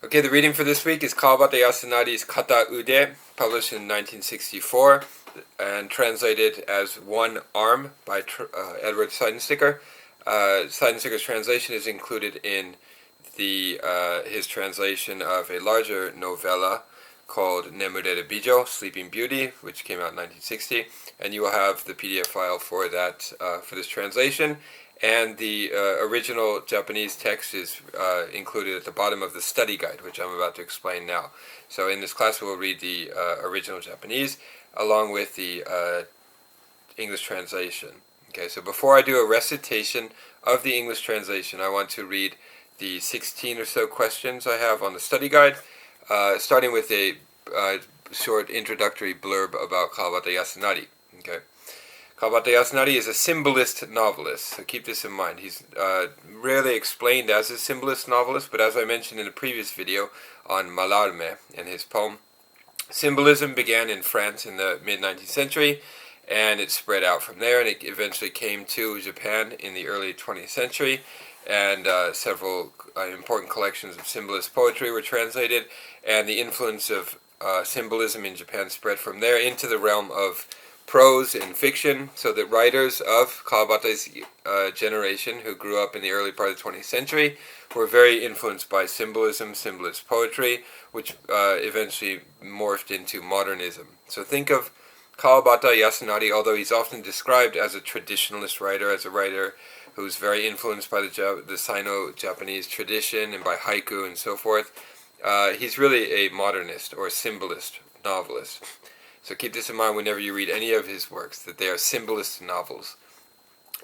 Okay, the reading for this week is Kawabata Yasunari's Kataude, published in 1964 and translated as One Arm by Edward Seidensticker. Seidensticker's translation is included in his translation of a larger novella called Nemureru Bijō, Sleeping Beauty, which came out in 1960, and you will have the PDF file for that for this translation. And the original Japanese text is included at the bottom of the study guide, which I'm about to explain now. So in this class we'll read the original Japanese along with the English translation. Okay, so before I do a recitation of the English translation, I want to read the 16 or so questions I have on the study guide, starting with a short introductory blurb about Kawabata Yasunari. Okay. Kawabata Yasunari is a symbolist novelist, so keep this in mind. He's rarely explained as a symbolist novelist, but as I mentioned in a previous video on Mallarmé and his poem, symbolism began in France in the mid-19th century, and it spread out from there, and it eventually came to Japan in the early 20th century, and several important collections of symbolist poetry were translated, and the influence of symbolism in Japan spread from there into the realm of prose and fiction, so that writers of Kawabata's generation, who grew up in the early part of the 20th century, were very influenced by symbolism, symbolist poetry, which eventually morphed into modernism. So think of Kawabata Yasunari, although he's often described as a traditionalist writer, as a writer who's very influenced by the Sino-Japanese tradition and by haiku and so forth, he's really a modernist or symbolist novelist. So keep this in mind whenever you read any of his works, that they are symbolist novels,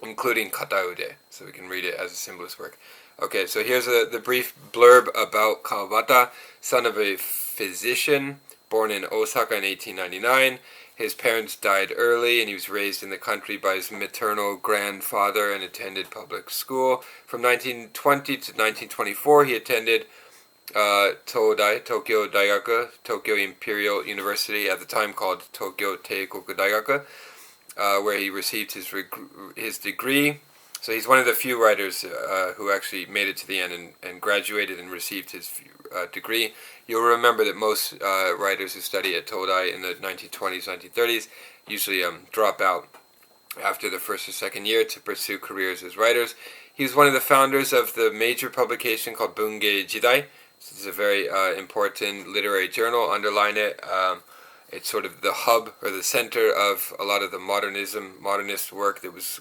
including Kataude, so we can read it as a symbolist work. Okay, so here's the brief blurb about Kawabata, son of a physician, born in Osaka in 1899. His parents died early, and he was raised in the country by his maternal grandfather and attended public school. From 1920 to 1924, he attended Todai, Tokyo Daigaku, Tokyo Imperial University, at the time called Tokyo Teikoku Daigaku, where he received his degree. So he's one of the few writers who actually made it to the end and graduated and received his degree. You'll remember that most writers who study at Todai in the 1920s, 1930s usually drop out after the first or second year to pursue careers as writers. He was one of the founders of the major publication called Bungei Jidai. This is a very important literary journal. Underline it. It's sort of the hub or the center of a lot of the modernist work that was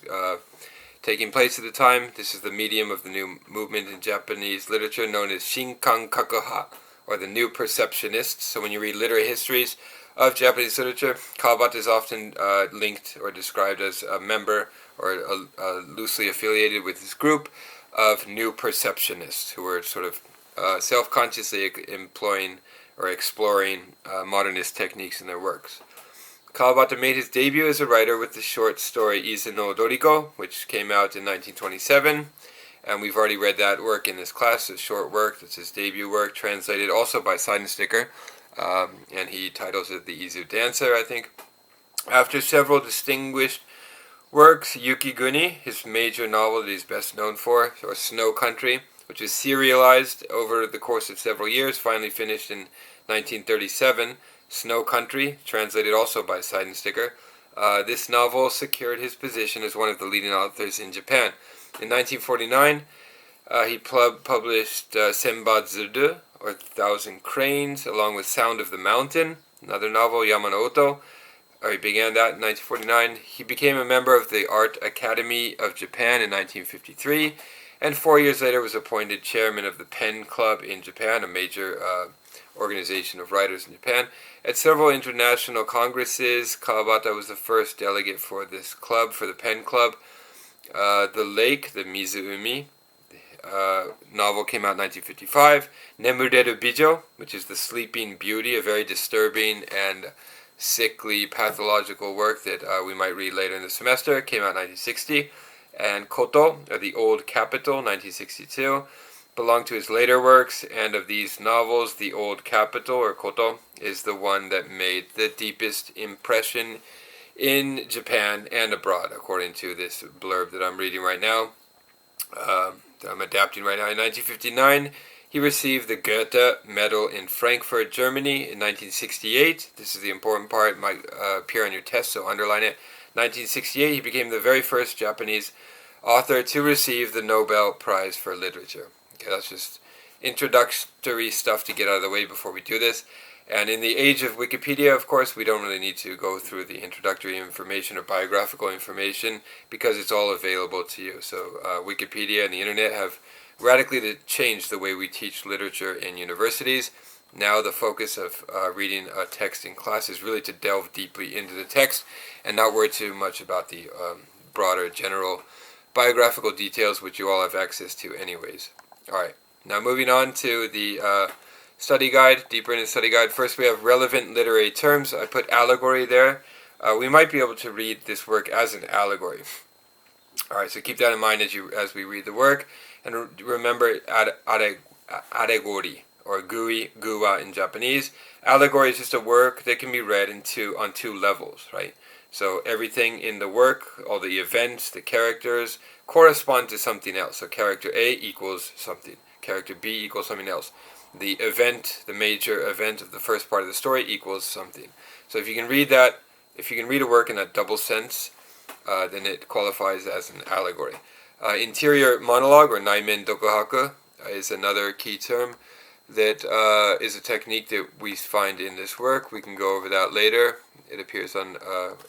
taking place at the time. This is the medium of the new movement in Japanese literature known as Shinkankakuha, or the New Perceptionists. So when you read literary histories of Japanese literature, Kawabata is often linked or described as a member or loosely affiliated with this group of New Perceptionists, who were sort of self-consciously employing or exploring modernist techniques in their works. Kawabata made his debut as a writer with the short story Izu no Doriko, which came out in 1927, and we've already read that work in this class, a short work. That's his debut work, translated also by Seidensticker, and he titles it The Izu Dancer, I think. After several distinguished works, Yukiguni, his major novel that he's best known for, or Snow Country, which was serialized over the course of several years, finally finished in 1937. Snow Country, translated also by Seidensticker. This novel secured his position as one of the leading authors in Japan. In 1949, he published Senbazuru, or Thousand Cranes, along with Sound of the Mountain, another novel, Yamanoto. He began that in 1949. He became a member of the Art Academy of Japan in 1953, and 4 years later was appointed chairman of the Pen Club in Japan, a major organization of writers in Japan. At several international congresses, Kawabata was the first delegate for this club, for the Pen Club. The Lake, the Mizuumi novel came out in 1955. Nemureru Bijō, which is the Sleeping Beauty, a very disturbing and sickly pathological work that we might read later in the semester, came out in 1960. And Koto, or The Old Capital, 1962, belonged to his later works, and of these novels, The Old Capital, or Koto, is the one that made the deepest impression in Japan and abroad, according to this blurb that I'm reading right now, that I'm adapting right now. In 1959, He received the Goethe Medal in Frankfurt, Germany in 1968. This is the important part. It might appear on your test, so underline it. 1968, he became the very first Japanese author to receive the Nobel Prize for Literature. Okay, that's just introductory stuff to get out of the way before we do this. And in the age of Wikipedia, of course, we don't really need to go through the introductory information or biographical information because it's all available to you. So Wikipedia and the internet have radically changed the way we teach literature in universities. Now the focus of reading a text in class is really to delve deeply into the text and not worry too much about the broader general biographical details which you all have access to anyways. Alright, now moving on to the study guide, deeper into the study guide. First we have relevant literary terms. I put allegory there. We might be able to read this work as an allegory. Alright, so keep that in mind as we read the work. And remember aregori, or guwa in Japanese. Allegory is just a work that can be read on two levels, right? So everything in the work, all the events, the characters, correspond to something else. So character A equals something. Character B equals something else. The event, the major event of the first part of the story equals something. So if you can read that, if you can read a work in that double sense, then it qualifies as an allegory. Interior monologue, or naimen dokuhaku, is another key term that is a technique that we find in this work. We can go over that later. It appears on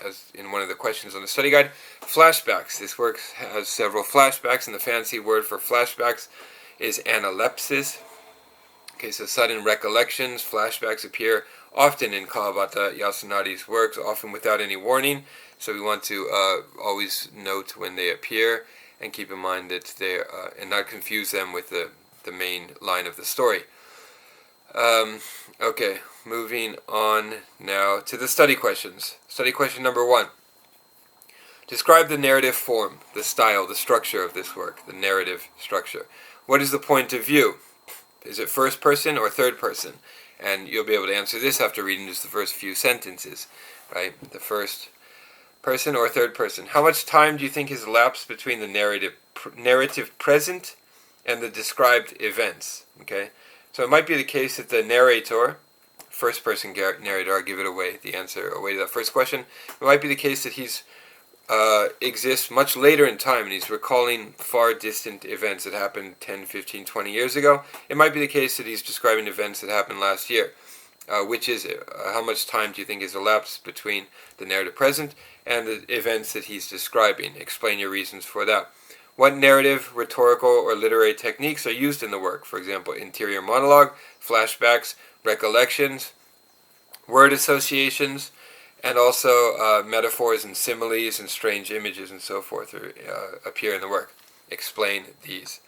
as in one of the questions on the study guide. Flashbacks. This work has several flashbacks, and the fancy word for flashbacks is analepsis. Okay, so sudden recollections. Flashbacks appear often in Kawabata Yasunari's works, often without any warning. So we want to always note when they appear and keep in mind that they and not confuse them with the main line of the story. Okay, moving on now to the study questions. Study question number 1. Describe the narrative form, the style, the structure of this work, the narrative structure. What is the point of view? Is it first person or third person? And you'll be able to answer this after reading just the first few sentences, right? The first person or third person. How much time do you think has elapsed between the narrative present and the described events? Okay, so it might be the case that the narrator, first person narrator, I'll give it away, the answer away to that first question. It might be the case that he's exists much later in time and he's recalling far distant events that happened 10, 15, 20 years ago. It might be the case that he's describing events that happened last year. Which is it? How much time do you think has elapsed between the narrative present and the events that he's describing? Explain your reasons for that. What narrative, rhetorical, or literary techniques are used in the work? For example, interior monologue, flashbacks, recollections, word associations, and also metaphors and similes and strange images and so forth appear in the work. Explain these.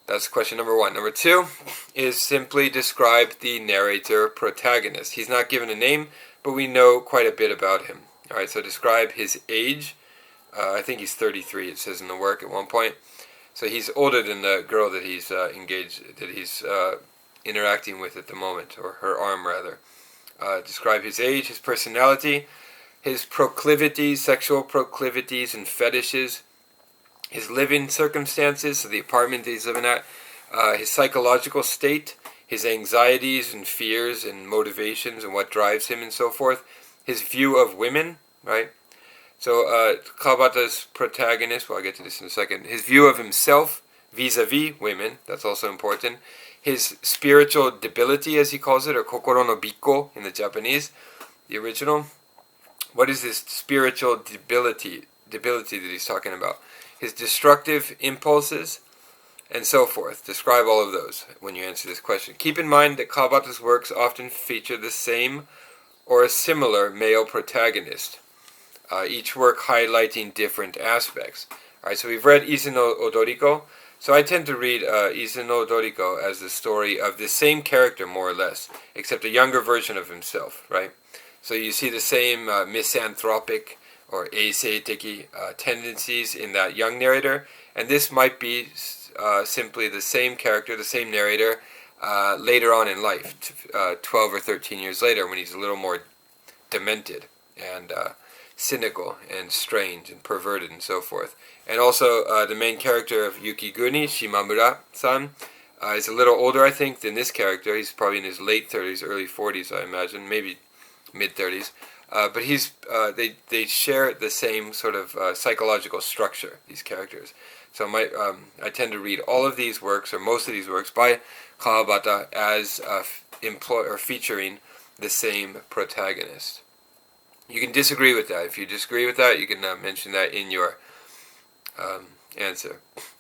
That's question number 1. Number 2 is simply describe the narrator protagonist. He's not given a name, but we know quite a bit about him. Alright, so describe his age. I think he's 33, it says in the work at one point. So he's older than the girl that he's interacting with at the moment, or her arm rather. Describe his age, his personality, his proclivities, sexual proclivities and fetishes, his living circumstances, so the apartment that he's living at, his psychological state, his anxieties and fears and motivations and what drives him and so forth, his view of women, right? So Kawabata's protagonist, well I'll get to this in a second, his view of himself vis-a-vis women, that's also important, his spiritual debility as he calls it, or kokoro no bikko in the Japanese, the original. What is this spiritual debility that he's talking about? His destructive impulses, and so forth. Describe all of those when you answer this question. Keep in mind that Kawabata's works often feature the same or a similar male protagonist, each work highlighting different aspects. Alright, so we've read Izu no Odoriko. So I tend to read Izu no Odoriko as the story of the same character, more or less, except a younger version of himself, right? So you see the same misanthropic or eisei-teki tendencies in that young narrator, and this might be simply the same character, the same narrator, later on in life, 12 or 13 years later, when he's a little more demented and cynical and strange and perverted and so forth. And also the main character of Yukiguni, Shimamura-san, is a little older, I think, than this character. He's probably in his late 30s, early 40s, I imagine, maybe mid 30s. But they share the same sort of psychological structure, these characters. So I tend to read all of these works, or most of these works, by Kawabata as featuring the same protagonist. You can disagree with that. If you disagree with that, you can mention that in your answer.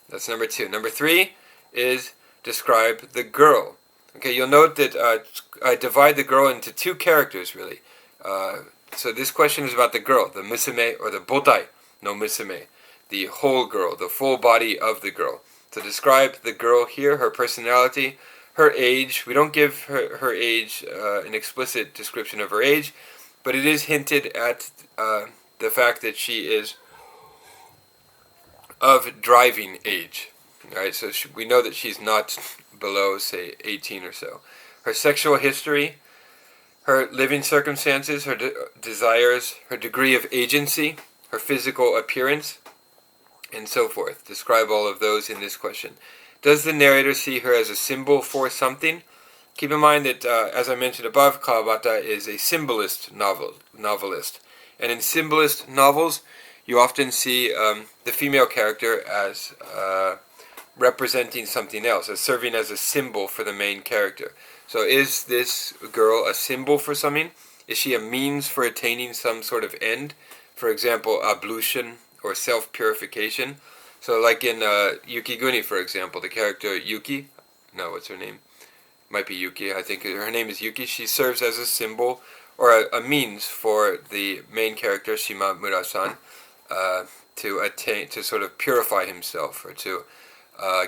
That's number 2. Number 3 is describe the girl. Okay, you'll note that I divide the girl into 2 characters, really. So this question is about the girl, the musume, or the botai no musume, the whole girl, the full body of the girl. So describe the girl here, her personality, her age. We don't give her age an explicit description of her age, but it is hinted at the fact that she is of driving age. Right, so we know that she's not below, say, 18 or so. Her sexual history, her living circumstances, her desires, her degree of agency, her physical appearance, and so forth. Describe all of those in this question. Does the narrator see her as a symbol for something? Keep in mind that, as I mentioned above, Kawabata is a symbolist novelist. And in symbolist novels, you often see the female character as representing something else, as serving as a symbol for the main character. So is this girl a symbol for something? Is she a means for attaining some sort of end? For example, ablution or self-purification. So like in Yukiguni, for example, the character Yuki, no, what's her name? Might be Yuki, I think her name is Yuki. She serves as a symbol or a means for the main character, Shimamura-san, to sort of purify himself, or to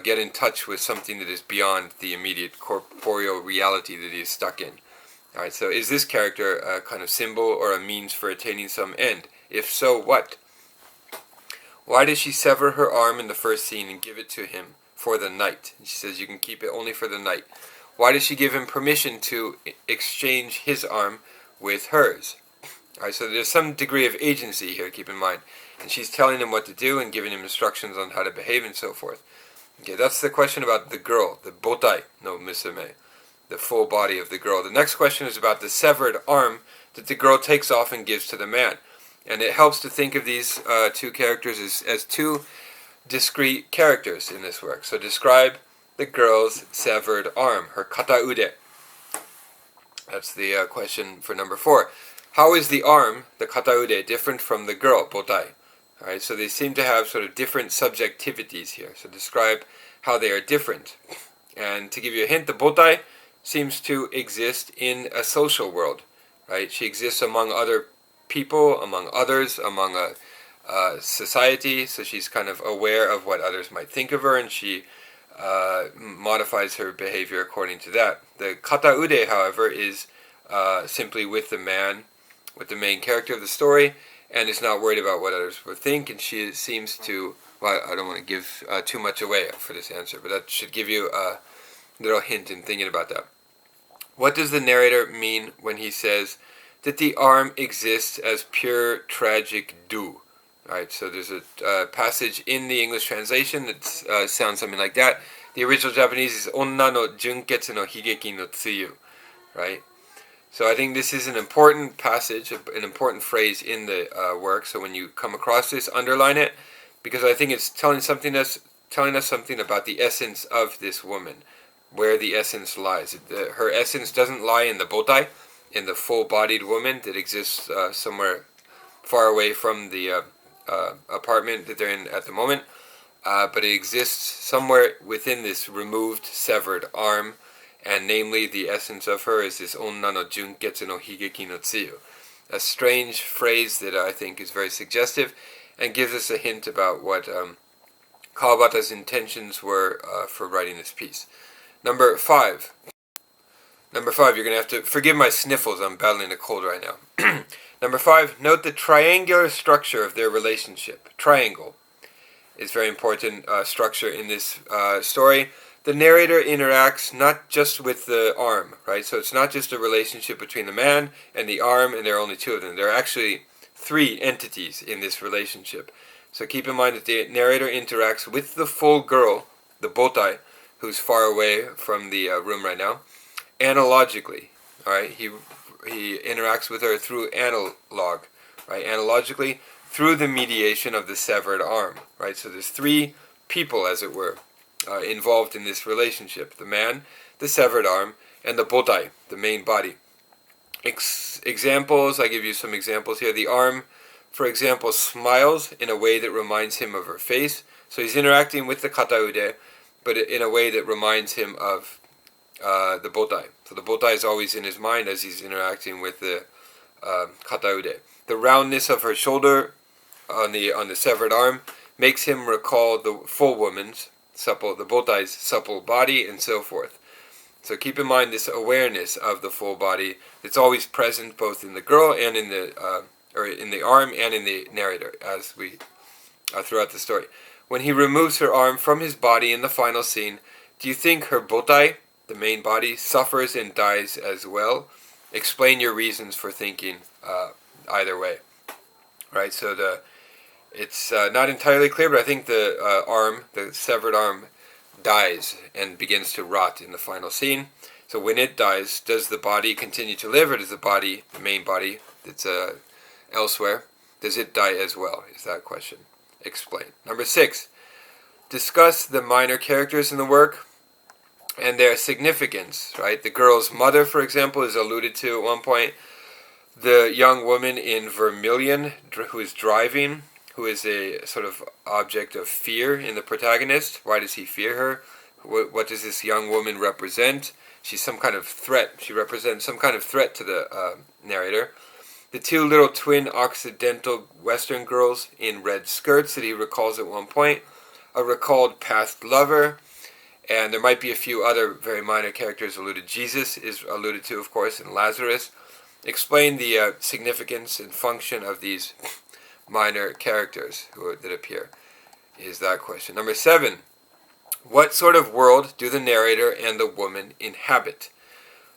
get in touch with something that is beyond the immediate corporeal reality that he is stuck in. Alright, so is this character a kind of symbol or a means for attaining some end? If so, what? Why does she sever her arm in the first scene and give it to him for the night? She says you can keep it only for the night. Why does she give him permission to exchange his arm with hers? Alright, so there's some degree of agency here, keep in mind. And she's telling him what to do and giving him instructions on how to behave and so forth. Okay, that's the question about the girl, the botai no musume, the full body of the girl. The next question is about the severed arm that the girl takes off and gives to the man. And it helps to think of these 2 characters as 2 discrete characters in this work. So describe the girl's severed arm, her kataude. That's the question for number 4. How is the arm, the kataude, different from the girl, botai? Alright, so they seem to have sort of different subjectivities here. So describe how they are different. And to give you a hint, the botai seems to exist in a social world. Right? She exists among other people, among others, among a society. So she's kind of aware of what others might think of her, and she modifies her behavior according to that. The kataude, however, is simply with the man, with the main character of the story, and is not worried about what others will think, and she seems to, well, I don't want to give too much away for this answer, but that should give you a little hint in thinking about that. What does the narrator mean when he says that the arm exists as pure tragic do? Alright, so there's a passage in the English translation that sounds something like that. The original Japanese is onna no junketsu no higeki no tsuyu, right? So I think this is an important passage, an important phrase in the work. So when you come across this, underline it, because I think it's telling us something about the essence of this woman, where the essence lies. Her essence doesn't lie in the botai, in the full-bodied woman that exists somewhere far away from the apartment that they're in at the moment, but it exists somewhere within this removed, severed arm. And namely, the essence of her is this onna no junketsu no higeki no tsuyu. A strange phrase that I think is very suggestive and gives us a hint about what Kawabata's intentions were for writing this piece. Number 5. Number 5, you're going to have to forgive my sniffles, I'm battling a cold right now. Number 5, note the triangular structure of their relationship. Triangle is very important structure in this story. The narrator interacts not just with the arm, right? So it's not just a relationship between the man and the arm, and there are only 2 of them. There are actually 3 entities in this relationship. So keep in mind that the narrator interacts with the full girl, the botai, who's far away from the room right now, analogically. All right, he interacts with her through analog, right? Analogically, through the mediation of the severed arm, right? So there's three people, as it were, involved in this relationship: the man, the severed arm, and the botai, the main body. Examples, I give you some examples here. The arm, for example, smiles in a way that reminds him of her face. So he's interacting with the kataude, but in a way that reminds him of the botai. So the botai is always in his mind as he's interacting with the kataude. The roundness of her shoulder on the severed arm makes him recall the full woman's supple, the botai's supple body, and so forth. So keep in mind this awareness of the full body that's always present both in the girl and in the arm and in the narrator as we throughout the story. When he removes her arm from his body in the final scene, do you think her botai, the main body, suffers and dies as well? Explain your reasons for thinking either way. Right, so it's not entirely clear, but I think the severed arm, dies and begins to rot in the final scene. So when it dies, does the body continue to live, or does the main body that's elsewhere, does it die as well? Is that question. Explain. Number 6, discuss the minor characters in the work and their significance, right? The girl's mother, for example, is alluded to at one point. The young woman in vermilion who is driving, who is a sort of object of fear in the protagonist. Why does he fear her? What does this young woman represent? She's some kind of threat. She represents some kind of threat to the narrator. The two little twin Occidental Western girls in red skirts that he recalls at one point. A recalled past lover. And there might be a few other very minor characters alluded. Jesus is alluded to, of course, and Lazarus. Explain the significance and function of these minor characters that appear, is that question. Number 7, what sort of world do the narrator and the woman inhabit?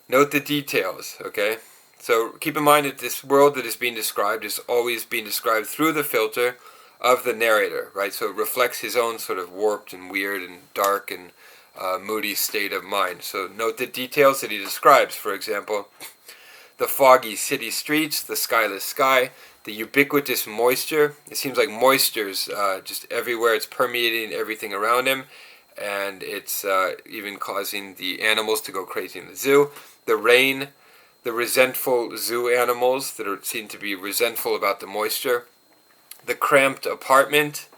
Note the details, okay? So keep in mind that this world that is being described is always being described through the filter of the narrator, right? So it reflects his own sort of warped and weird and dark and moody state of mind. So note the details that he describes. For example, the foggy city streets, the skyless sky, the ubiquitous moisture. It seems like moisture's just everywhere. It's permeating everything around him, and it's even causing the animals to go crazy in the zoo. The rain, the resentful zoo animals that seem to be resentful about the moisture, the cramped apartment,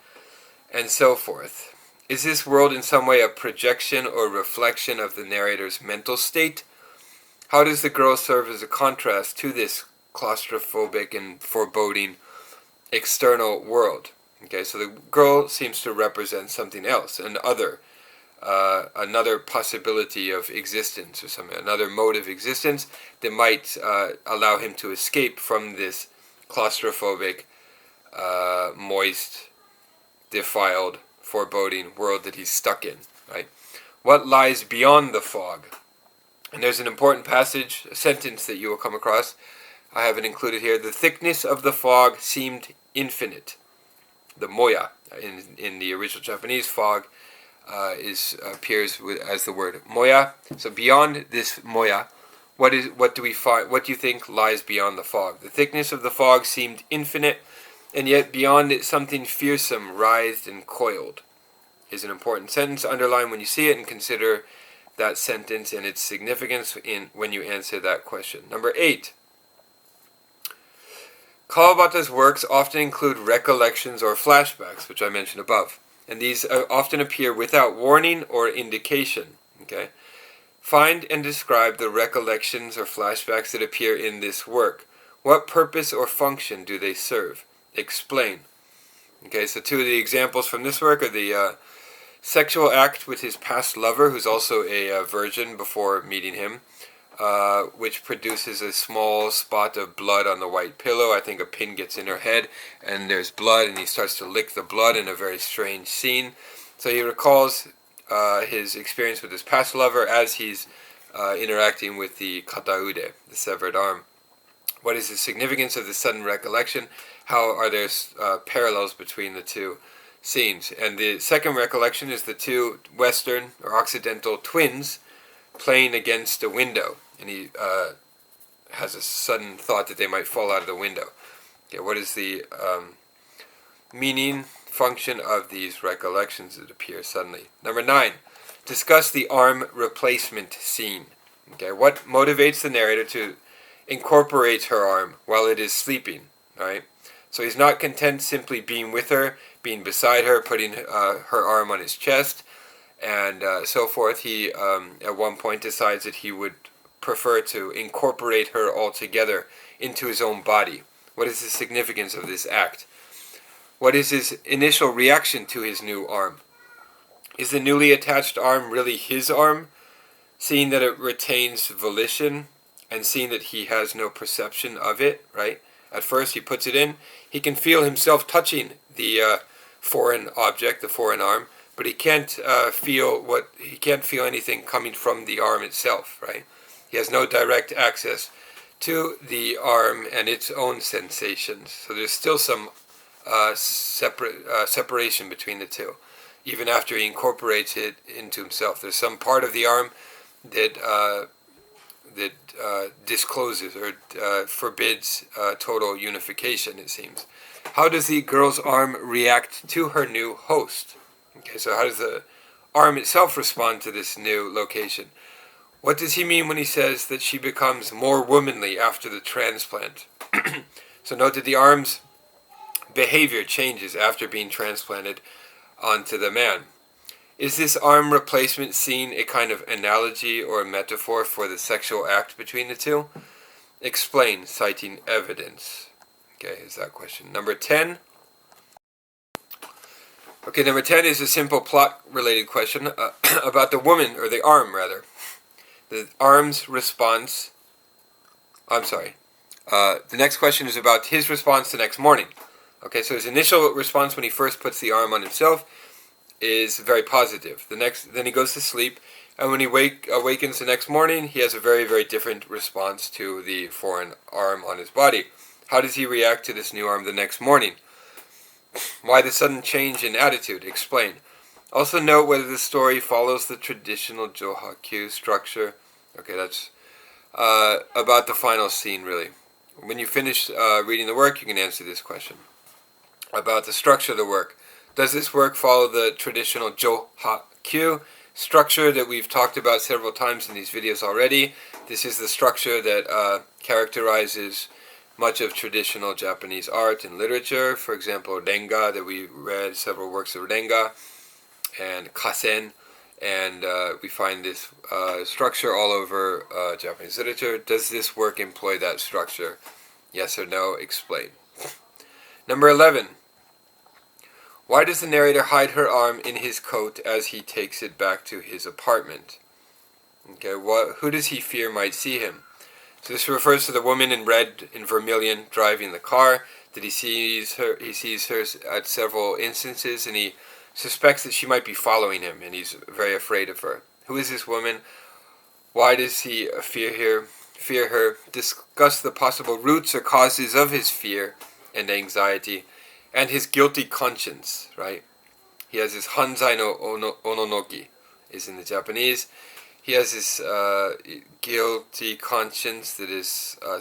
and so forth. Is this world in some way a projection or reflection of the narrator's mental state? How does the girl serve as a contrast to this claustrophobic and foreboding external world? Okay, so the girl seems to represent something else, another possibility of existence or something, another mode of existence that might allow him to escape from this claustrophobic, moist, defiled, foreboding world that he's stuck in, right? What lies beyond the fog? And there's an important passage, a sentence that you will come across. I have it included here. The thickness of the fog seemed infinite. The moya, in the original Japanese, fog appears as the word moya. So beyond this moya, what do we find? What do you think lies beyond the fog? The thickness of the fog seemed infinite, and yet beyond it something fearsome writhed and coiled. Is an important sentence. Underline when you see it and consider that sentence and its significance when you answer that question. Number 8. Kawabata's works often include recollections or flashbacks, which I mentioned above, and these often appear without warning or indication. Okay, find and describe the recollections or flashbacks that appear in this work. What purpose or function do they serve? Explain. Okay, so 2 of the examples from this work are the sexual act with his past lover, who's also a virgin before meeting him, which produces a small spot of blood on the white pillow. I think a pin gets in her head, and there's blood, and he starts to lick the blood in a very strange scene. So he recalls his experience with his past lover as he's interacting with the kataude, the severed arm. What is the significance of the sudden recollection? How are there parallels between the two scenes. And the second recollection is the two Western or Occidental twins playing against a window. And he has a sudden thought that they might fall out of the window. Okay, what is the meaning, function of these recollections that appear suddenly? Number 9, discuss the arm replacement scene. Okay, what motivates the narrator to incorporate her arm while it is sleeping? Right? So he's not content simply being with her, being beside her, putting her arm on his chest, and so forth. He, at one point, decides that he would prefer to incorporate her altogether into his own body. What is the significance of this act? What is his initial reaction to his new arm? Is the newly attached arm really his arm, seeing that it retains volition and seeing that he has no perception of it, right? At first he puts it in, he can feel himself touching the foreign object, the foreign arm, but he can't feel anything coming from the arm itself, right? He has no direct access to the arm and its own sensations. So there's still some separation between the two. Even after he incorporates it into himself, there's some part of the arm that discloses or forbids total unification, it seems. How does the girl's arm react to her new host? Okay, so how does the arm itself respond to this new location? What does he mean when he says that she becomes more womanly after the transplant? So note that the arm's behavior changes after being transplanted onto the man. Is this arm replacement scene a kind of analogy or a metaphor for the sexual act between the two? Explain, citing evidence. Okay, is that question. Number 10. Okay, number 10 is a simple plot-related question about the woman, or the arm, rather. The arm's response... the next question is about his response the next morning. Okay, so his initial response when he first puts the arm on himself is very positive. Then he goes to sleep, and when he awakens the next morning, he has a very, very different response to the foreign arm on his body. How does he react to this new arm the next morning? Why the sudden change in attitude? Explain. Also note whether the story follows the traditional Johaku structure. Okay, that's about the final scene, really. When you finish reading the work, you can answer this question. About the structure of the work. Does this work follow the traditional Johaku structure that we've talked about several times in these videos already? This is the structure that characterizes much of traditional Japanese art and literature. For example, Renga, that we read several works of Renga, and Kasen, and we find this structure all over Japanese literature. Does this work employ that structure? Yes or no? Explain. Number 11. Why does the narrator hide her arm in his coat as he takes it back to his apartment? Okay, who does he fear might see him? So this refers to the woman in red, in vermilion, driving the car. That he sees her at several instances, and he suspects that she might be following him, and he's very afraid of her. Who is this woman? Why does he fear her? Discuss the possible roots or causes of his fear and anxiety, and his guilty conscience, right? He has his Hanzai no Ononoki, is in the Japanese. He has this guilty conscience that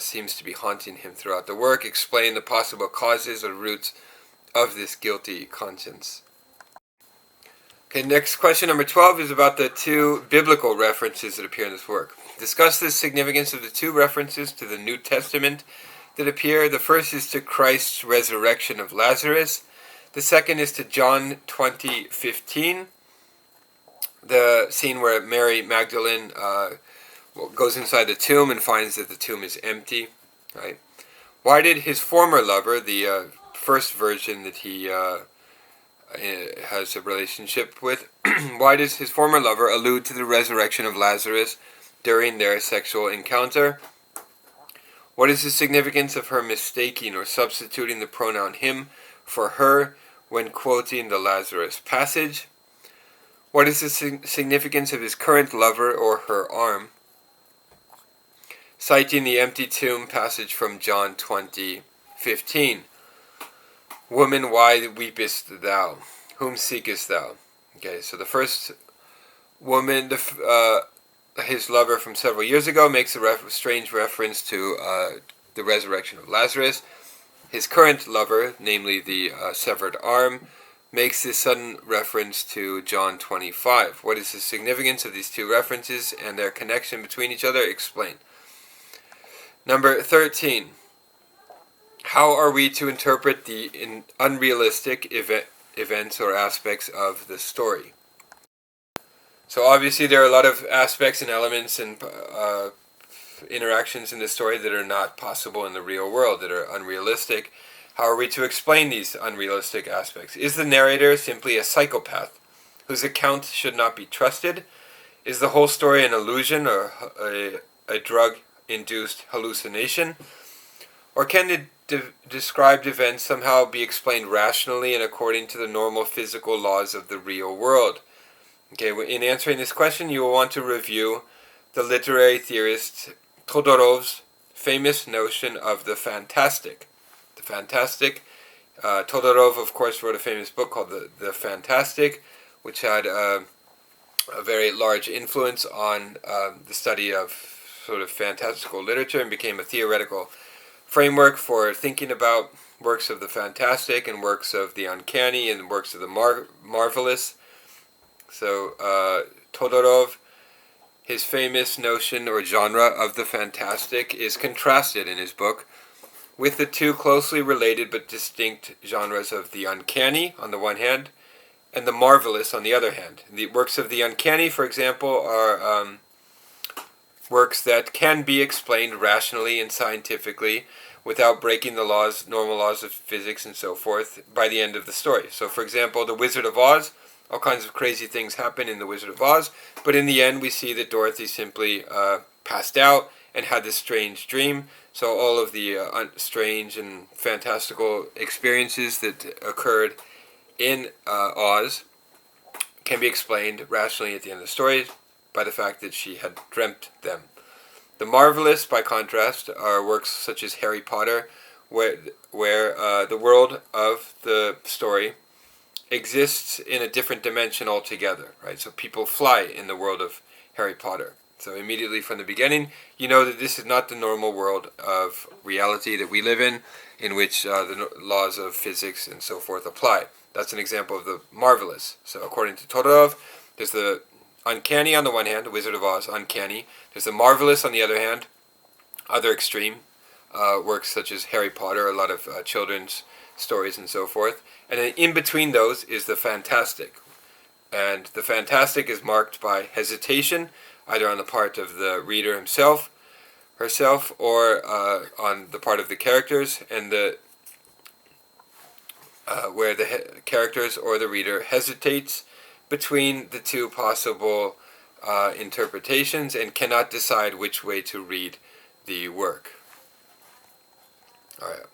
seems to be haunting him throughout the work. Explain the possible causes or roots of this guilty conscience. Okay, next question, number 12, is about the two biblical references that appear in this work. Discuss the significance of the two references to the New Testament that appear. The first is to Christ's resurrection of Lazarus. The second is to John 20:15, the scene where Mary Magdalene goes inside the tomb and finds that the tomb is empty. Right? Why did his former lover, the first virgin that he has a relationship with, why does his former lover allude to the resurrection of Lazarus during their sexual encounter? What is the significance of her mistaking or substituting the pronoun him for her when quoting the Lazarus passage? What is the significance of his current lover or her arm? Citing the empty tomb passage from John 20:15. Woman, why weepest thou? whom seekest thou? Okay, so the first woman, his lover from several years ago, makes a strange reference to the resurrection of Lazarus. His current lover, namely the severed arm, makes this sudden reference to John 25. What is the significance of these two references and their connection between each other? Explain. Number 13. How are we to interpret the unrealistic events or aspects of the story? So obviously there are a lot of aspects and elements and interactions in the story that are not possible in the real world, that are unrealistic. How are we to explain these unrealistic aspects? Is the narrator simply a psychopath whose account should not be trusted? Is the whole story an illusion or a drug-induced hallucination? Or can the described events somehow be explained rationally and according to the normal physical laws of the real world? Okay, in answering this question, you will want to review the literary theorist Todorov's famous notion of the fantastic. The fantastic. Todorov, of course, wrote a famous book called The Fantastic, which had a very large influence on the study of sort of fantastical literature and became a theoretical framework for thinking about works of the fantastic and works of the uncanny and works of the marvelous. So Todorov, his famous notion or genre of the fantastic is contrasted in his book with the two closely related but distinct genres of the uncanny on the one hand and the marvelous on the other hand. The works of the uncanny, for example, are works that can be explained rationally and scientifically without breaking the laws, normal laws of physics and so forth by the end of the story. So, for example, The Wizard of Oz, all kinds of crazy things happen in The Wizard of Oz, but in the end we see that Dorothy simply passed out and had this strange dream. So all of the strange and fantastical experiences that occurred in Oz can be explained rationally at the end of the story by the fact that she had dreamt them. The marvelous, by contrast, are works such as Harry Potter, where the world of the story exists in a different dimension altogether, right? So people fly in the world of Harry Potter. So immediately from the beginning, you know that this is not the normal world of reality that we live in which the laws of physics and so forth apply. That's an example of the marvelous. So according to Todorov, there's the uncanny on the one hand, the Wizard of Oz, uncanny. There's the marvelous on the other hand, other extreme works such as Harry Potter, a lot of children's stories and so forth. And then in between those is the fantastic. And the fantastic is marked by hesitation, either on the part of the reader herself, or on the part of the characters, and where the characters or the reader hesitates between the two possible interpretations and cannot decide which way to read the work. Alright.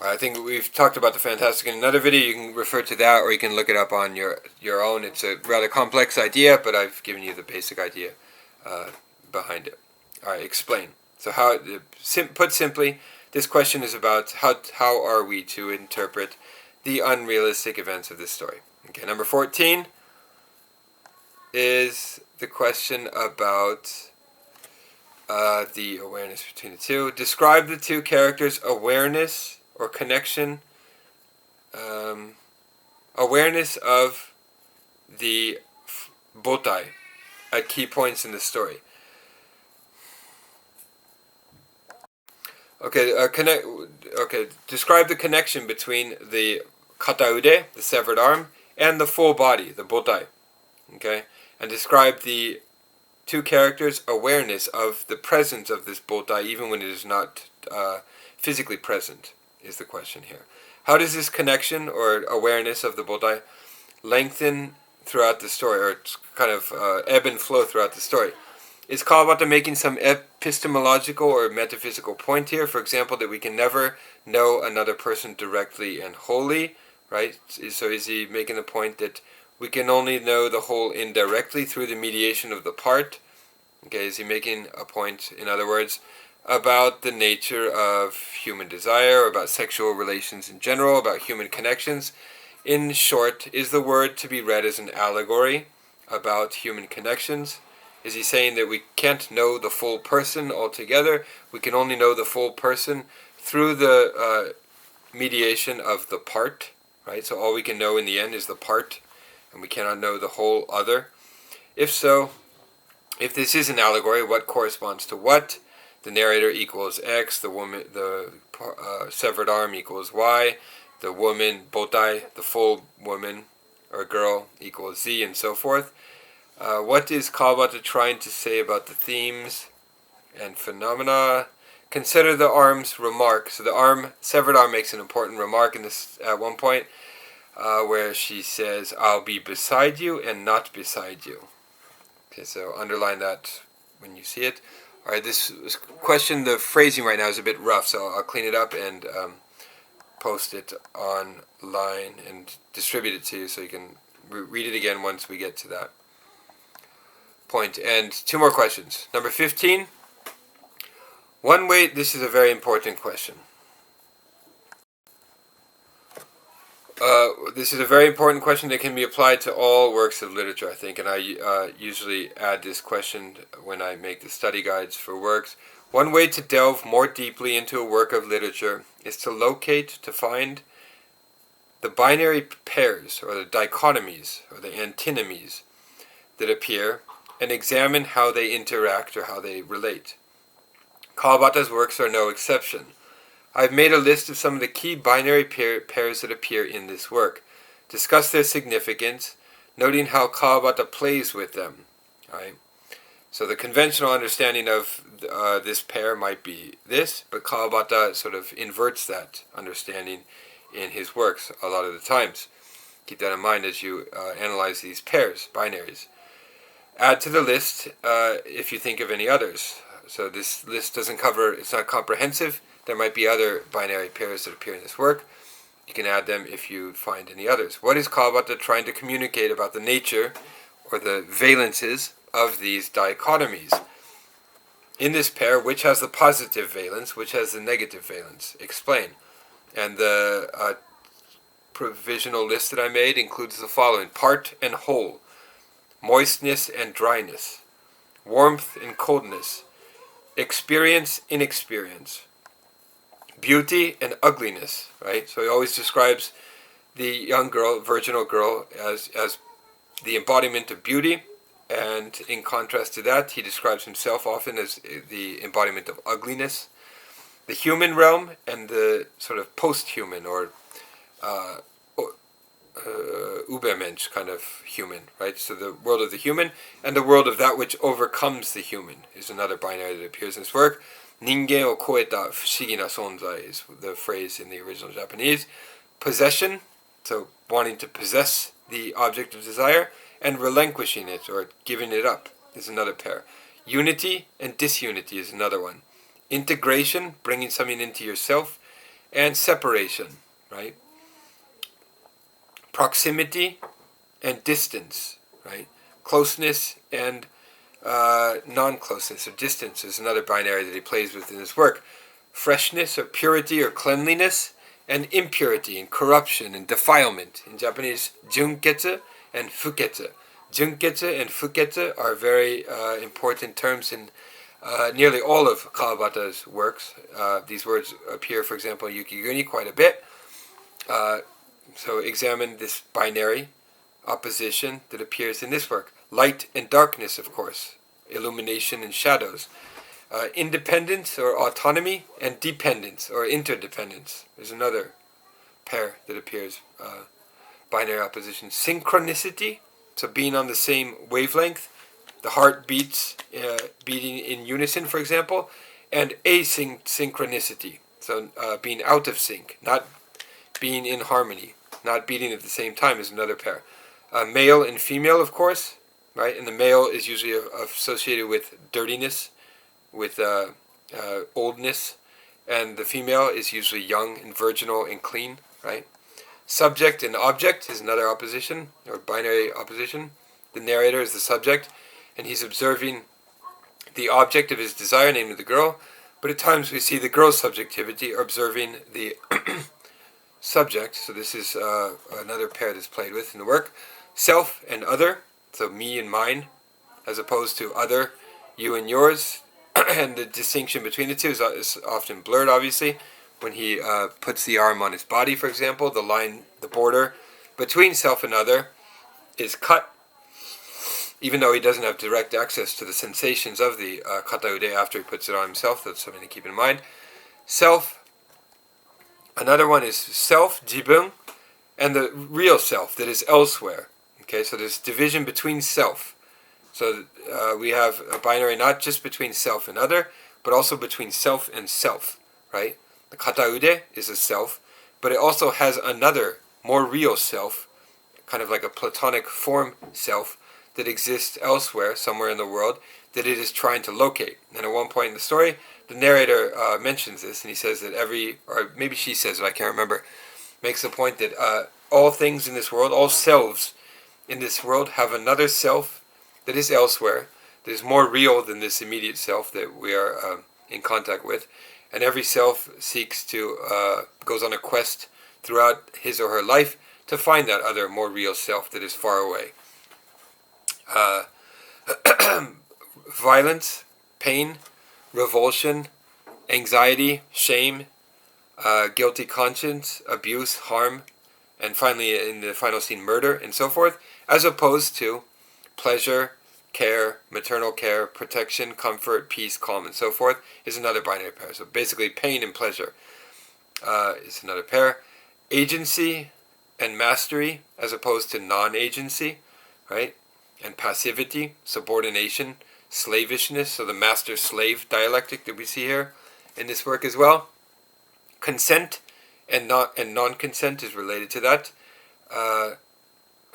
I think we've talked about the fantastic in another video. You can refer to that, or you can look it up on your own. It's a rather complex idea, but I've given you the basic idea behind it. Alright, explain. So put simply, this question is about how are we to interpret the unrealistic events of this story. Okay, number 14 is the question about the awareness between the two. Describe the two characters' awareness or connection, awareness of the botai at key points in the story. Describe the connection between the kataude, the severed arm, and the full body, the botai. Okay? And describe the two characters' awareness of the presence of this botai, even when it is not physically present, is the question here. How does this connection or awareness of the botai lengthen throughout the story, or kind of ebb and flow throughout the story? Is Kawabata making some epistemological or metaphysical point here? For example, that we can never know another person directly and wholly, right? So is he making the point that we can only know the whole indirectly through the mediation of the part? Okay, is he making a point, in other words, about the nature of human desire, about sexual relations in general, about human connections, In short, is the word to be read as an allegory about human connections? Is he saying that we can't know the full person altogether? We can only know the full person through the mediation of the part, right? So all we can know in the end is the part, and we cannot know the whole other. If so, if this is an allegory, what corresponds to what? The narrator equals X, the woman, the severed arm equals Y, the woman, botai, the full woman or girl equals Z, and so forth. What is Kawabata trying to say about the themes and phenomena? Consider the arm's remark. So the severed arm makes an important remark in this at one point, where she says, "I'll be beside you and not beside you." Okay, so underline that when you see it. All right, this question, the phrasing right now is a bit rough, so I'll clean it up and post it online and distribute it to you so you can read it again once we get to that point. And two more questions. Number 15. One way, this is a very important question. This is a very important question that can be applied to all works of literature, I think, and I usually add this question when I make the study guides for works. One way to delve more deeply into a work of literature is to locate, to find the binary pairs, or the dichotomies, or the antinomies that appear, and examine how they interact or how they relate. Kawabata's works are no exception. I've made a list of some of the key binary pairs that appear in this work. Discuss their significance, noting how Kawabata plays with them. Right? So the conventional understanding of this pair might be this, but Kawabata sort of inverts that understanding in his works a lot of the times. Keep that in mind as you analyze these pairs, binaries. Add to the list if you think of any others. So this list doesn't cover, it's not comprehensive. There might be other binary pairs that appear in this work. You can add them if you find any others. What is Kawabata trying to communicate about the nature or the valences of these dichotomies? In this pair, which has the positive valence, which has the negative valence? Explain. And the provisional list that I made includes the following: part and whole, moistness and dryness, warmth and coldness, experience, inexperience, beauty and ugliness, right? So he always describes the young girl, virginal girl, as the embodiment of beauty, and in contrast to that, he describes himself often as the embodiment of ugliness. The human realm and the sort of post-human, or Ubermensch kind of human, right? So the world of the human and the world of that which overcomes the human is another binary that appears in his work. Ningen o koeta fushigi na sonzai is the phrase in the original Japanese. Possession, so wanting to possess the object of desire, and relinquishing it or giving it up is another pair. Unity and disunity is another one. Integration, bringing something into yourself, and separation, right? Proximity and distance, right? Closeness and non-closeness or distance is another binary that he plays with in his work. Freshness or purity or cleanliness, and impurity and corruption and defilement. In Japanese, junketsu and fuketsu. Junketsu and fuketsu are very important terms in nearly all of Kawabata's works. These words appear, for example, in Yukiguni quite a bit. So examine this binary opposition that appears in this work. Light and darkness, of course. Illumination and shadows. Independence or autonomy, and dependence or interdependence. There's another pair that appears. Binary opposition. Synchronicity, so being on the same wavelength. The heart beats, beating in unison, for example. And asynchronicity, so being out of sync, not being in harmony, not beating at the same time is another pair. Male and female, of course, right? And the male is usually associated with dirtiness, with oldness, and the female is usually young and virginal and clean, right? Subject and object is another opposition, or binary opposition. The narrator is the subject, and he's observing the object of his desire, namely the girl, but at times we see the girl's subjectivity observing the subject, so this is another pair that's played with in the work. Self and other, so me and mine, as opposed to other, you and yours. And the distinction between the two is often blurred, obviously. When he puts the arm on his body, for example, the line, the border between self and other is cut, even though he doesn't have direct access to the sensations of the kataude after he puts it on himself. That's something to keep in mind. Self. Another one is self, jibun, and the real self that is elsewhere. Okay, so there's division between self. So we have a binary not just between self and other, but also between self and self, right? The kataude is a self, but it also has another, more real self, kind of like a platonic form self, that exists elsewhere, somewhere in the world, that it is trying to locate. And at one point in the story, the narrator mentions this, and he says that or maybe she says it, I can't remember, makes the point that all things in this world, all selves in this world, have another self that is elsewhere, that is more real than this immediate self that we are in contact with. And every self seeks to, goes on a quest throughout his or her life to find that other, more real self that is far away. Violence, pain, revulsion, anxiety, shame, guilty conscience, abuse, harm, and finally in the final scene, murder, and so forth, as opposed to pleasure, care, maternal care, protection, comfort, peace, calm, and so forth, is another binary pair. So basically pain and pleasure is another pair. Agency and mastery as opposed to non-agency, right? And passivity, subordination, slavishness, so the master-slave dialectic that we see here in this work as well. Consent and non-consent is related to that.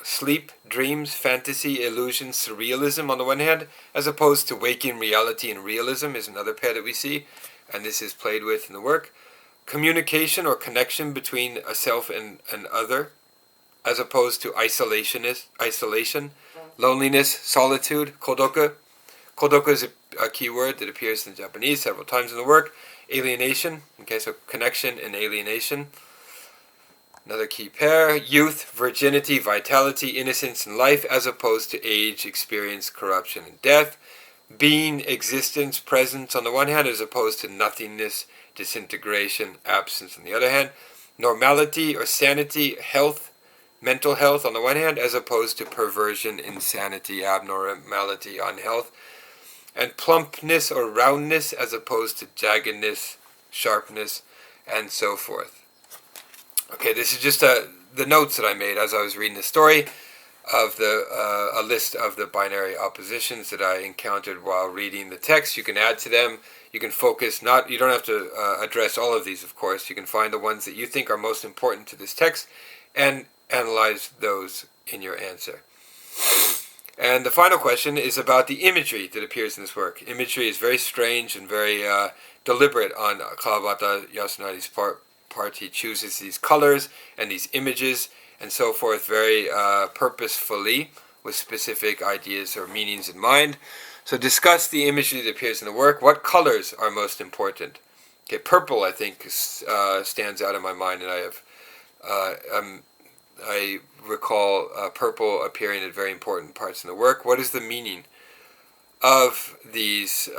Sleep, dreams, fantasy, illusion, surrealism on the one hand, as opposed to waking reality and realism is another pair that we see, and this is played with in the work. Communication or connection between a self and an other, as opposed to isolation, loneliness, solitude, kodoku. Kodoku is a key word that appears in Japanese several times in the work. Alienation, okay, so connection and alienation. Another key pair, youth, virginity, vitality, innocence, and life, as opposed to age, experience, corruption, and death. Being, existence, presence on the one hand, as opposed to nothingness, disintegration, absence on the other hand. Normality or sanity, health, mental health on the one hand, as opposed to perversion, insanity, abnormality, unhealth. And plumpness or roundness, as opposed to jaggedness, sharpness, and so forth. Okay, this is just the notes that I made as I was reading the story of a list of the binary oppositions that I encountered while reading the text. You can add to them. You can focus. You don't have to address all of these, of course. You can find the ones that you think are most important to this text and analyze those in your answer. And the final question is about the imagery that appears in this work. Imagery is very strange and very deliberate on Kawabata Yasunari's part. He chooses these colors and these images and so forth very purposefully with specific ideas or meanings in mind. So discuss the imagery that appears in the work. What colors are most important? Okay, purple I think stands out in my mind, and I recall purple appearing at very important parts in the work. What is the meaning of these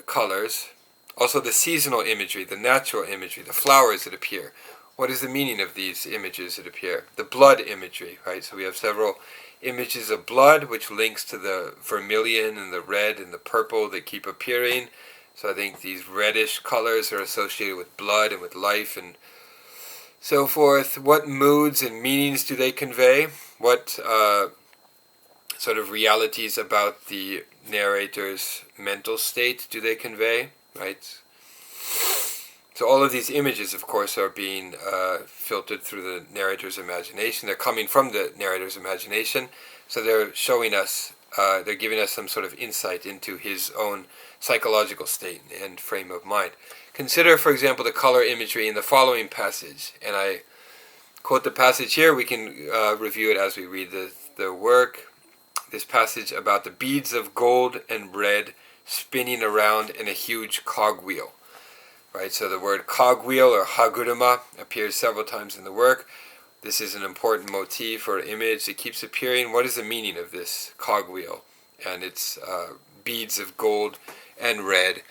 colors? Also the seasonal imagery, the natural imagery, the flowers that appear. What is the meaning of these images that appear? The blood imagery, right? So we have several images of blood, which links to the vermilion and the red and the purple that keep appearing. So I think these reddish colors are associated with blood and with life and so forth. What moods and meanings do they convey? What sort of realities about the narrator's mental state do they convey? Right? So all of these images, of course, are being filtered through the narrator's imagination. They're coming from the narrator's imagination. So they're showing us, they're giving us some sort of insight into his own psychological state and frame of mind. Consider, for example, the color imagery in the following passage. And I quote the passage here. We can review it as we read the work. This passage about the beads of gold and red spinning around in a huge cogwheel. right? So the word cogwheel or haguruma appears several times in the work. This is an important motif or image. It keeps appearing. What is the meaning of this cogwheel? And it's beads of gold and red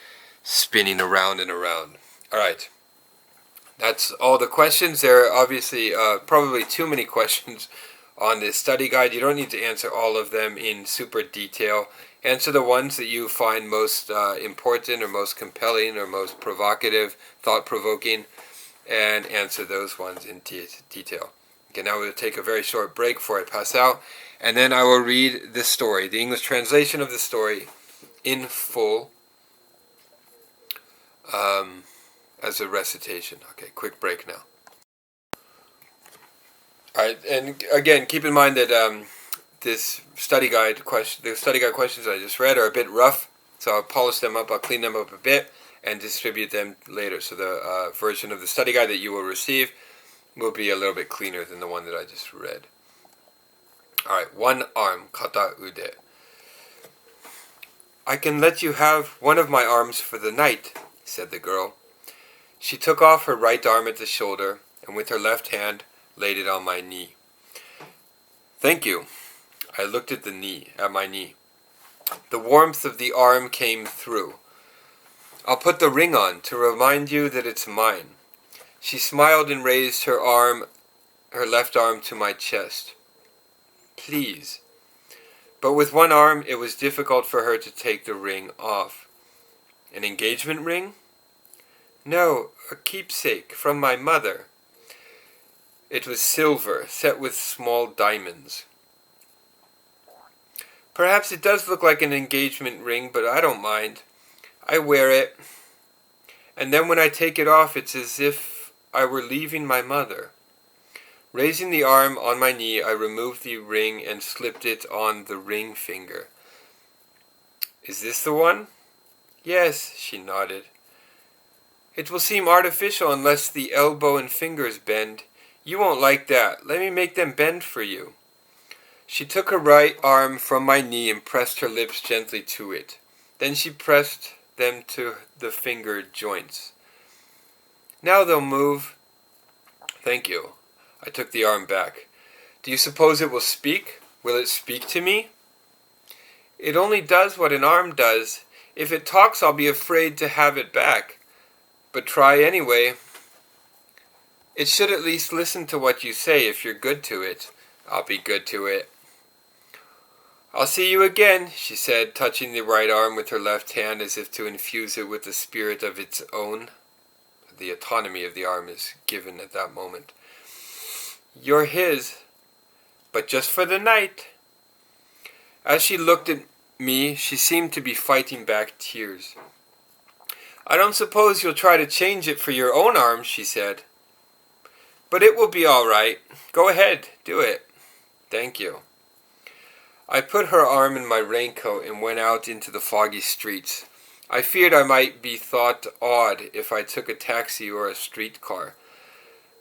spinning around and around. All right. That's all the questions. There are obviously probably too many questions on this study guide. You don't need to answer all of them in super detail. Answer the ones that you find most important or most compelling or most provocative, thought-provoking, and answer those ones in detail. Okay, now we'll take a very short break before I pass out, and then I will read the story, the English translation of the story in full as a recitation. Okay, quick break now. Alright, and again, keep in mind that this study guide the study guide questions I just read are a bit rough, so I'll polish them up, I'll clean them up a bit, and distribute them later. So the version of the study guide that you will receive will be a little bit cleaner than the one that I just read. Alright, one arm, kataude. I can let you have one of my arms for the night, said the girl. She took off her right arm at the shoulder, and with her left hand laid it on my knee. Thank you. I looked at my knee. The warmth of the arm came through. I'll put the ring on to remind you that it's mine. She smiled and raised her left arm to my chest. Please. But with one arm, it was difficult for her to take the ring off. An engagement ring? No, a keepsake from my mother. It was silver, set with small diamonds. Perhaps it does look like an engagement ring, but I don't mind. I wear it, and then when I take it off, it's as if I were leaving my mother. Raising the arm on my knee, I removed the ring and slipped it on the ring finger. Is this the one? Yes, she nodded. It will seem artificial unless the elbow and fingers bend. You won't like that. Let me make them bend for you. She took her right arm from my knee and pressed her lips gently to it. Then she pressed them to the finger joints. Now they'll move. Thank you. I took the arm back. Do you suppose it will speak? Will it speak to me? It only does what an arm does. If it talks, I'll be afraid to have it back. But try anyway. It should at least listen to what you say if you're good to it. I'll be good to it. I'll see you again, she said, touching the right arm with her left hand as if to infuse it with a spirit of its own. The autonomy of the arm is given at that moment. You're his, but just for the night. As she looked at me, she seemed to be fighting back tears. I don't suppose you'll try to change it for your own arm, she said. But it will be all right. Go ahead, do it. Thank you. I put her arm in my raincoat and went out into the foggy streets. I feared I might be thought odd if I took a taxi or a streetcar.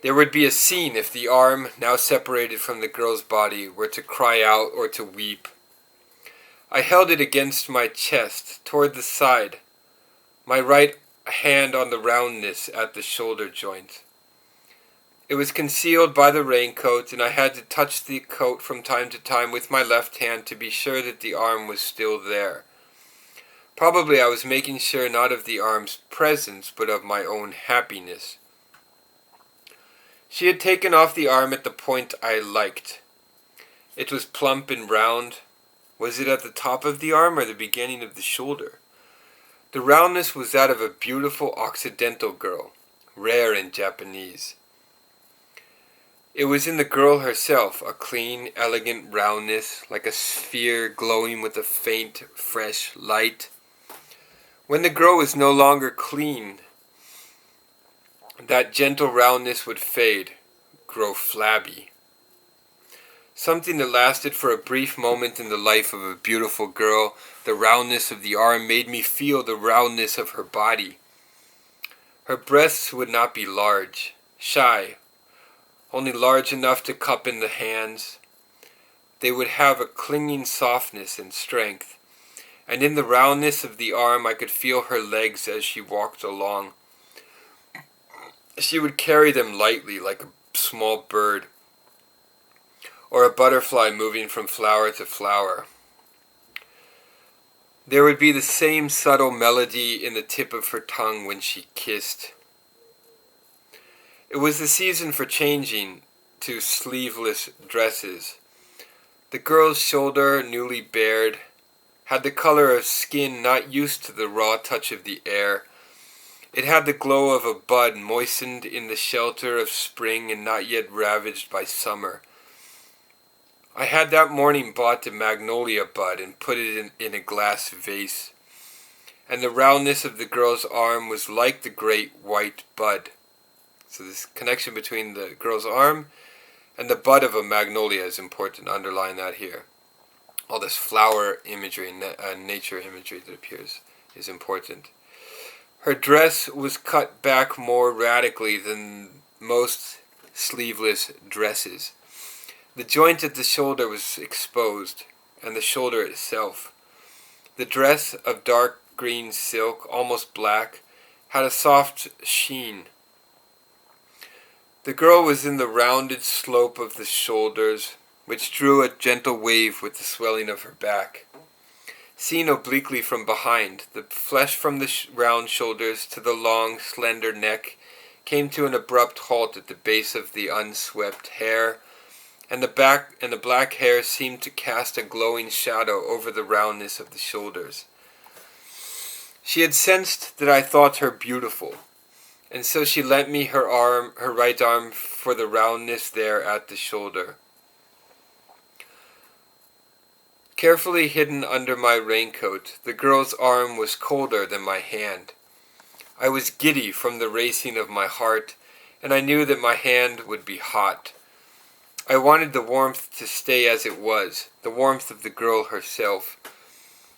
There would be a scene if the arm, now separated from the girl's body, were to cry out or to weep. I held it against my chest, toward the side, my right hand on the roundness at the shoulder joint. It was concealed by the raincoat, and I had to touch the coat from time to time with my left hand to be sure that the arm was still there. Probably I was making sure not of the arm's presence, but of my own happiness. She had taken off the arm at the point I liked. It was plump and round. Was it at the top of the arm or the beginning of the shoulder? The roundness was that of a beautiful Occidental girl, rare in Japanese. It was in the girl herself, a clean, elegant roundness, like a sphere glowing with a faint, fresh light. When the girl was no longer clean, that gentle roundness would fade, grow flabby. Something that lasted for a brief moment in the life of a beautiful girl, the roundness of the arm made me feel the roundness of her body. Her breasts would not be large, shy, only large enough to cup in the hands. They would have a clinging softness and strength, and in the roundness of the arm I could feel her legs as she walked along. She would carry them lightly like a small bird, or a butterfly moving from flower to flower. There would be the same subtle melody in the tip of her tongue when she kissed. It was the season for changing to sleeveless dresses. The girl's shoulder, newly bared, had the color of skin not used to the raw touch of the air. It had the glow of a bud moistened in the shelter of spring and not yet ravaged by summer. I had that morning bought a magnolia bud and put it in a glass vase, and the roundness of the girl's arm was like the great white bud. So this connection between the girl's arm and the bud of a magnolia is important. Underline that here. All this flower imagery and nature imagery that appears is important. Her dress was cut back more radically than most sleeveless dresses. The joint at the shoulder was exposed, and the shoulder itself. The dress of dark green silk, almost black, had a soft sheen. The girl was in the rounded slope of the shoulders, which drew a gentle wave with the swelling of her back. Seen obliquely from behind, the flesh from the round shoulders to the long, slender neck came to an abrupt halt at the base of the unswept hair, and the black hair seemed to cast a glowing shadow over the roundness of the shoulders. She had sensed that I thought her beautiful, and so she lent me her right arm for the roundness there at the shoulder. Carefully hidden under my raincoat, the girl's arm was colder than my hand. I was giddy from the racing of my heart, and I knew that my hand would be hot. I wanted the warmth to stay as it was, the warmth of the girl herself,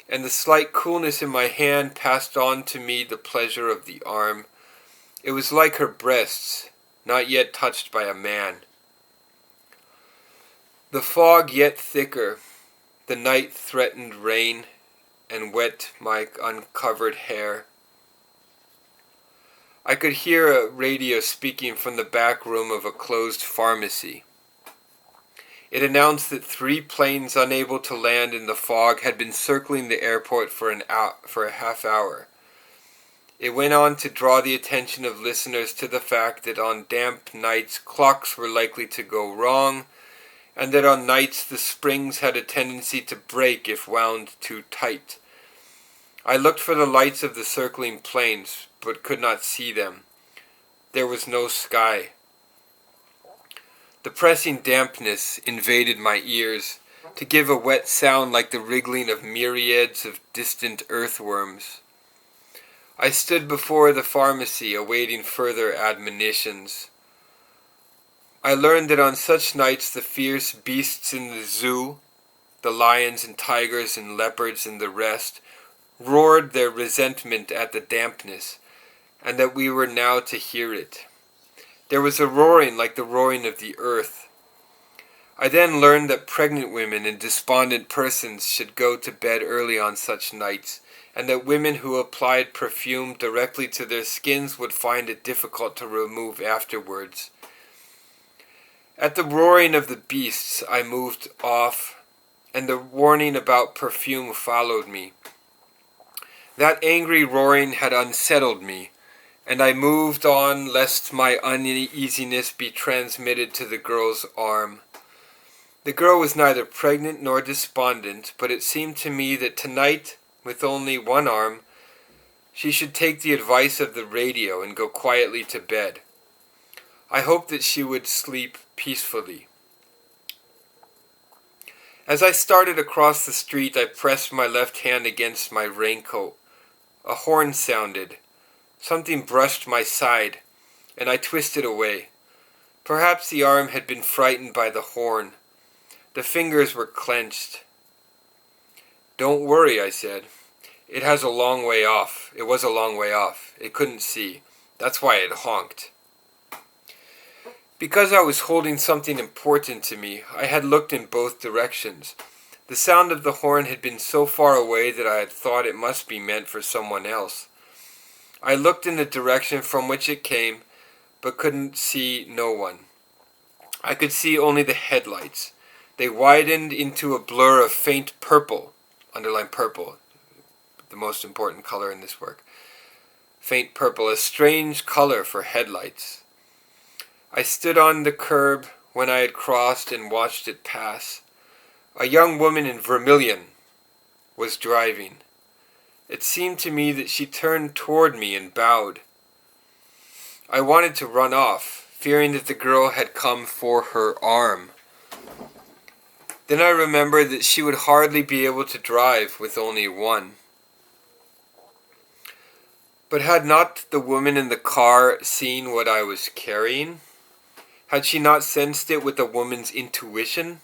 and the slight coolness in my hand passed on to me the pleasure of the arm. It was like her breasts, not yet touched by a man. The fog yet thicker, the night threatened rain, and wet my uncovered hair. I could hear a radio speaking from the back room of a closed pharmacy. It announced that 3 planes unable to land in the fog had been circling the airport for a half hour. It went on to draw the attention of listeners to the fact that on damp nights clocks were likely to go wrong, and that on nights the springs had a tendency to break if wound too tight. I looked for the lights of the circling planes, but could not see them. There was no sky. The pressing dampness invaded my ears, to give a wet sound like the wriggling of myriads of distant earthworms. I stood before the pharmacy awaiting further admonitions. I learned that on such nights the fierce beasts in the zoo, the lions and tigers and leopards and the rest, roared their resentment at the dampness, and that we were now to hear it. There was a roaring like the roaring of the earth. I then learned that pregnant women and despondent persons should go to bed early on such nights, and that women who applied perfume directly to their skins would find it difficult to remove afterwards. At the roaring of the beasts I moved off, and the warning about perfume followed me. That angry roaring had unsettled me, and I moved on lest my uneasiness be transmitted to the girl's arm. The girl was neither pregnant nor despondent, but it seemed to me that tonight, with only one arm, she should take the advice of the radio and go quietly to bed. I hoped that she would sleep peacefully. As I started across the street, I pressed my left hand against my raincoat. A horn sounded. Something brushed my side, and I twisted away. Perhaps the arm had been frightened by the horn. The fingers were clenched. "Don't worry," I said. "It was a long way off. It couldn't see. That's why it honked." Because I was holding something important to me, I had looked in both directions. The sound of the horn had been so far away that I had thought it must be meant for someone else. I looked in the direction from which it came, but couldn't see no one. I could see only the headlights. They widened into a blur of faint purple, underline purple, the most important color in this work. Faint purple, a strange color for headlights. I stood on the curb when I had crossed and watched it pass. A young woman in vermilion was driving. It seemed to me that she turned toward me and bowed. I wanted to run off, fearing that the girl had come for her arm. Then I remembered that she would hardly be able to drive with only one. But had not the woman in the car seen what I was carrying? Had she not sensed it with a woman's intuition?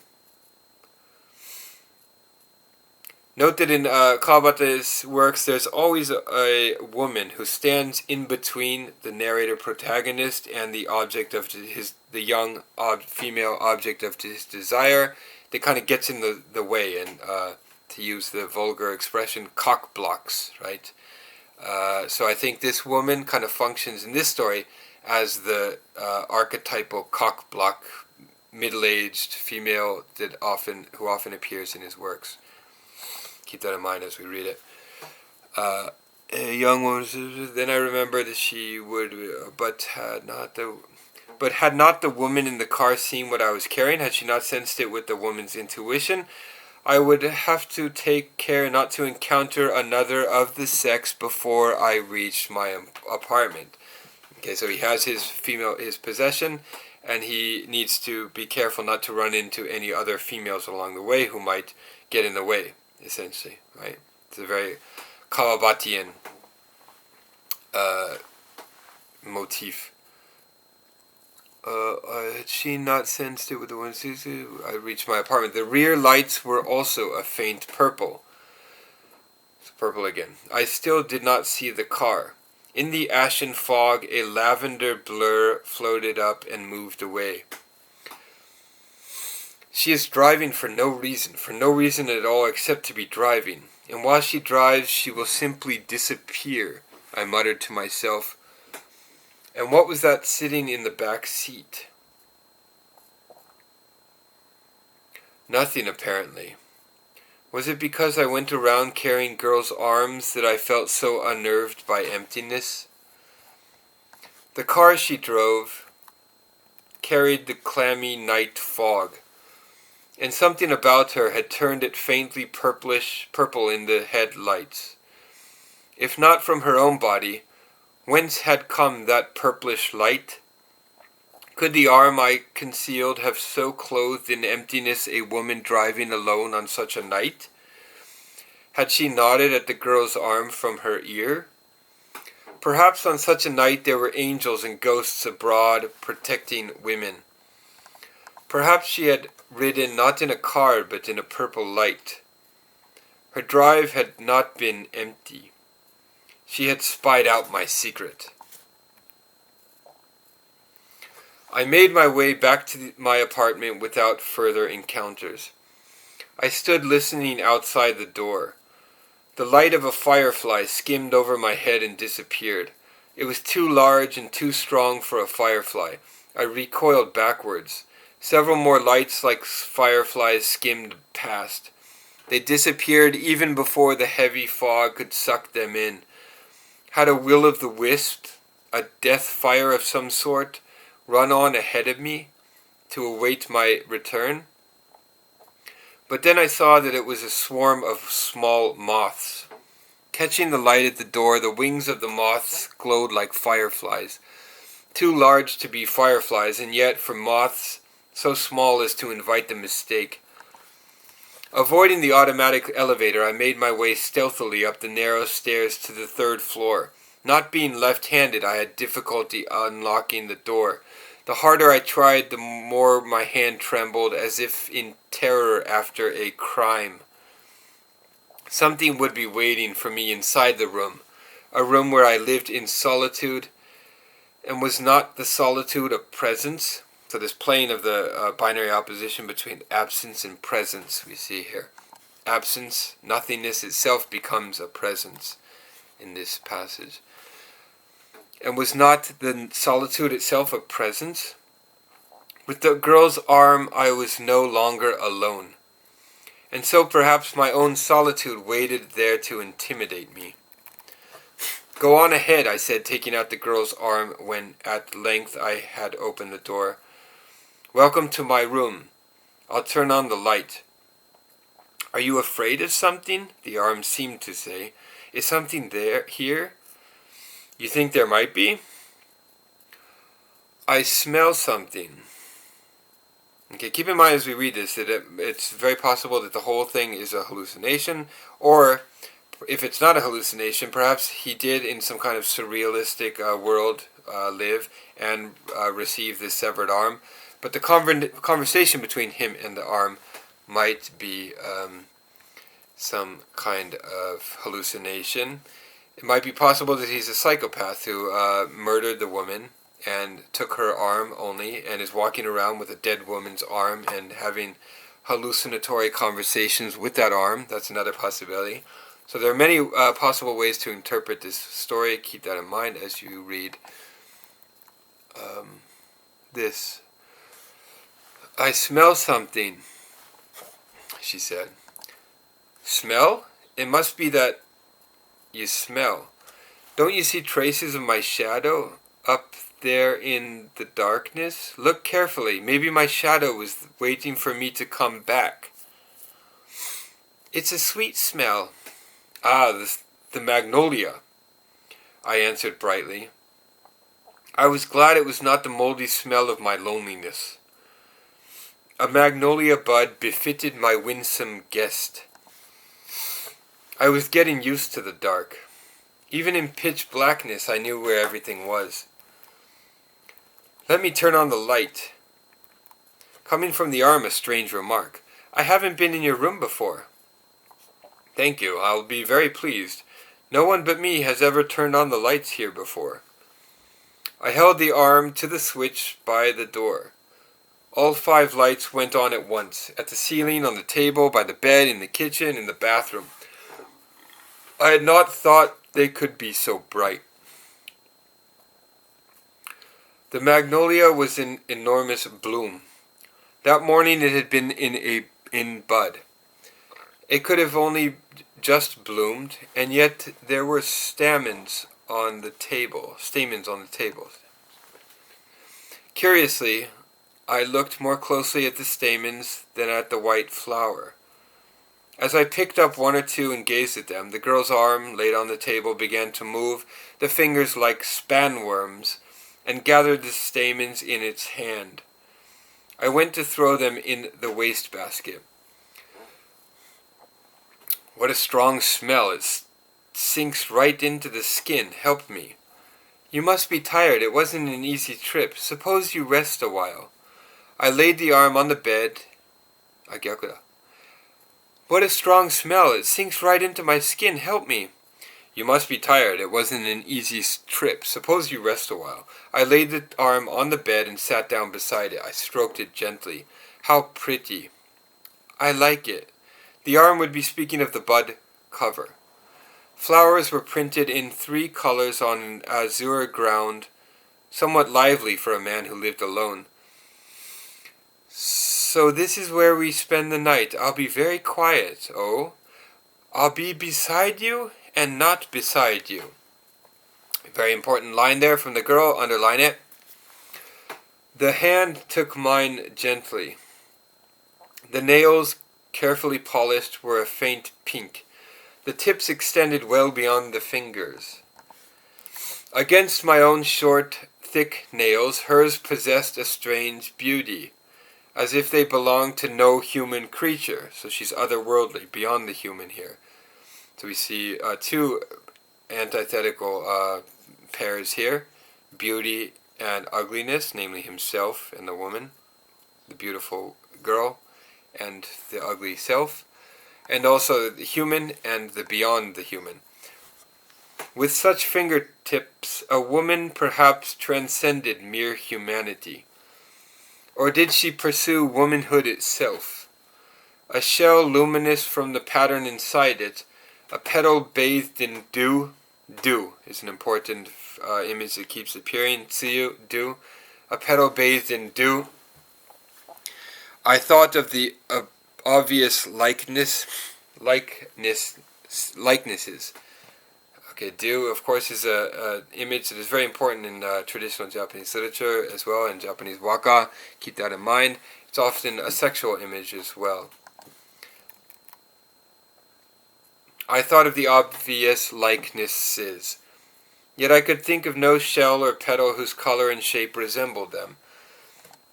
Note that in Kawabata's works, there's always a woman who stands in between the narrator protagonist and the object of the young female object of his desire. That kind of gets in the way, and to use the vulgar expression, cock blocks, right? So I think this woman kind of functions in this story as the archetypal cock block, middle-aged female who often appears in his works. Keep that in mind as we read it. A young woman. Then I remember that she would, but had not the woman in the car seen what I was carrying? Had she not sensed it with the woman's intuition? I would have to take care not to encounter another of the sex before I reached my apartment. Okay, so he has his possession, and he needs to be careful not to run into any other females along the way who might get in the way. Essentially, right? It's a very Kawabatian motif. Had she not sensed it with the one? I reached my apartment. The rear lights were also a faint purple. It's purple again. I still did not see the car. In the ashen fog, a lavender blur floated up and moved away. She is driving for no reason at all except to be driving. And while she drives, she will simply disappear, I muttered to myself. And what was that sitting in the back seat? Nothing, apparently. Was it because I went around carrying girls' arms that I felt so unnerved by emptiness? The car she drove carried the clammy night fog, and something about her had turned it faintly purple in the headlights. If not from her own body, whence had come that purplish light? Could the arm I concealed have so clothed in emptiness a woman driving alone on such a night? Had she nodded at the girl's arm from her ear? Perhaps on such a night there were angels and ghosts abroad protecting women. Perhaps she had ridden not in a car but in a purple light. Her drive had not been empty. She had spied out my secret. I made my way back to my apartment without further encounters. I stood listening outside the door. The light of a firefly skimmed over my head and disappeared. It was too large and too strong for a firefly. I recoiled backwards. Several more lights like fireflies skimmed past. They disappeared even before the heavy fog could suck them in. Had a will-o'-the-wisp, a death fire of some sort, run on ahead of me to await my return? But then I saw that it was a swarm of small moths. Catching the light at the door, the wings of the moths glowed like fireflies, too large to be fireflies, and yet for moths so small as to invite the mistake. Avoiding the automatic elevator, I made my way stealthily up the narrow stairs to the third floor. Not being left-handed, I had difficulty unlocking the door. The harder I tried, the more my hand trembled, as if in terror after a crime. Something would be waiting for me inside the room, a room where I lived in solitude, and was not the solitude of presence. So this playing of the binary opposition between absence and presence we see here. Absence, nothingness itself becomes a presence in this passage. And was not the solitude itself a presence? With the girl's arm I was no longer alone. And so perhaps my own solitude waited there to intimidate me. "Go on ahead," I said, taking out the girl's arm when at length I had opened the door. "Welcome to my room. I'll turn on the light." "Are you afraid of something?" the arm seemed to say. "Is something here? You think there might be?" "I smell something." Okay, keep in mind as we read this that it's very possible that the whole thing is a hallucination, or if it's not a hallucination, perhaps he did in some kind of surrealistic world live and receive this severed arm. But the conversation between him and the arm might be some kind of hallucination. It might be possible that he's a psychopath who murdered the woman and took her arm only and is walking around with a dead woman's arm and having hallucinatory conversations with that arm. That's another possibility. So there are many possible ways to interpret this story. Keep that in mind as you read this. "I smell something," she said. "Smell? It must be that you smell. Don't you see traces of my shadow up there in the darkness? Look carefully. Maybe my shadow was waiting for me to come back." "It's a sweet smell." "Ah, the magnolia," I answered brightly. I was glad it was not the moldy smell of my loneliness. A magnolia bud befitted my winsome guest. I was getting used to the dark. Even in pitch blackness I knew where everything was. "Let me turn on the light." Coming from the arm, a strange remark. "I haven't been in your room before." "Thank you, I'll be very pleased. No one but me has ever turned on the lights here before." I held the arm to the switch by the door. All 5 lights went on at once, at the ceiling, on the table, by the bed, in the kitchen, in the bathroom. I had not thought they could be so bright. The magnolia was in enormous bloom. That morning it had been in bud. It could have only just bloomed, and yet there were stamens on the table. Curiously, I looked more closely at the stamens than at the white flower. As I picked up 1 or 2 and gazed at them, the girl's arm, laid on the table, began to move, the fingers like spanworms, and gathered the stamens in its hand. I went to throw them in the wastebasket. "What a strong smell! It sinks right into the skin. Help me." "You must be tired. It wasn't an easy trip. Suppose you rest a while." I laid the arm on the bed. "What a strong smell! It sinks right into my skin. Help me." "You must be tired. It wasn't an easy trip. Suppose you rest a while." I laid the arm on the bed and sat down beside it. I stroked it gently. "How pretty." "I like it." The arm would be speaking of the bud cover. Flowers were printed in 3 colors on an azure ground, somewhat lively for a man who lived alone. "So this is where we spend the night. I'll be very quiet." "Oh?" "I'll be beside you and not beside you." A very important line there from the girl. Underline it. The hand took mine gently. The nails, carefully polished, were a faint pink. The tips extended well beyond the fingers. Against my own short, thick nails, hers possessed a strange beauty, as if they belonged to no human creature. So she's otherworldly, beyond the human here. So we see 2 antithetical pairs here, beauty and ugliness, namely himself and the woman, the beautiful girl and the ugly self, and also the human and the beyond the human. With such fingertips, a woman perhaps transcended mere humanity. Or did she pursue womanhood itself? A shell luminous from the pattern inside it, a petal bathed in dew, dew is an important image that keeps appearing. Tsuyu, dew. A petal bathed in dew. I thought of the obvious likenesses. Okay, dew, of course, is an image that is very important in traditional Japanese literature as well, in Japanese waka. Keep that in mind. It's often a sexual image as well. I thought of the obvious likenesses, yet I could think of no shell or petal whose color and shape resembled them.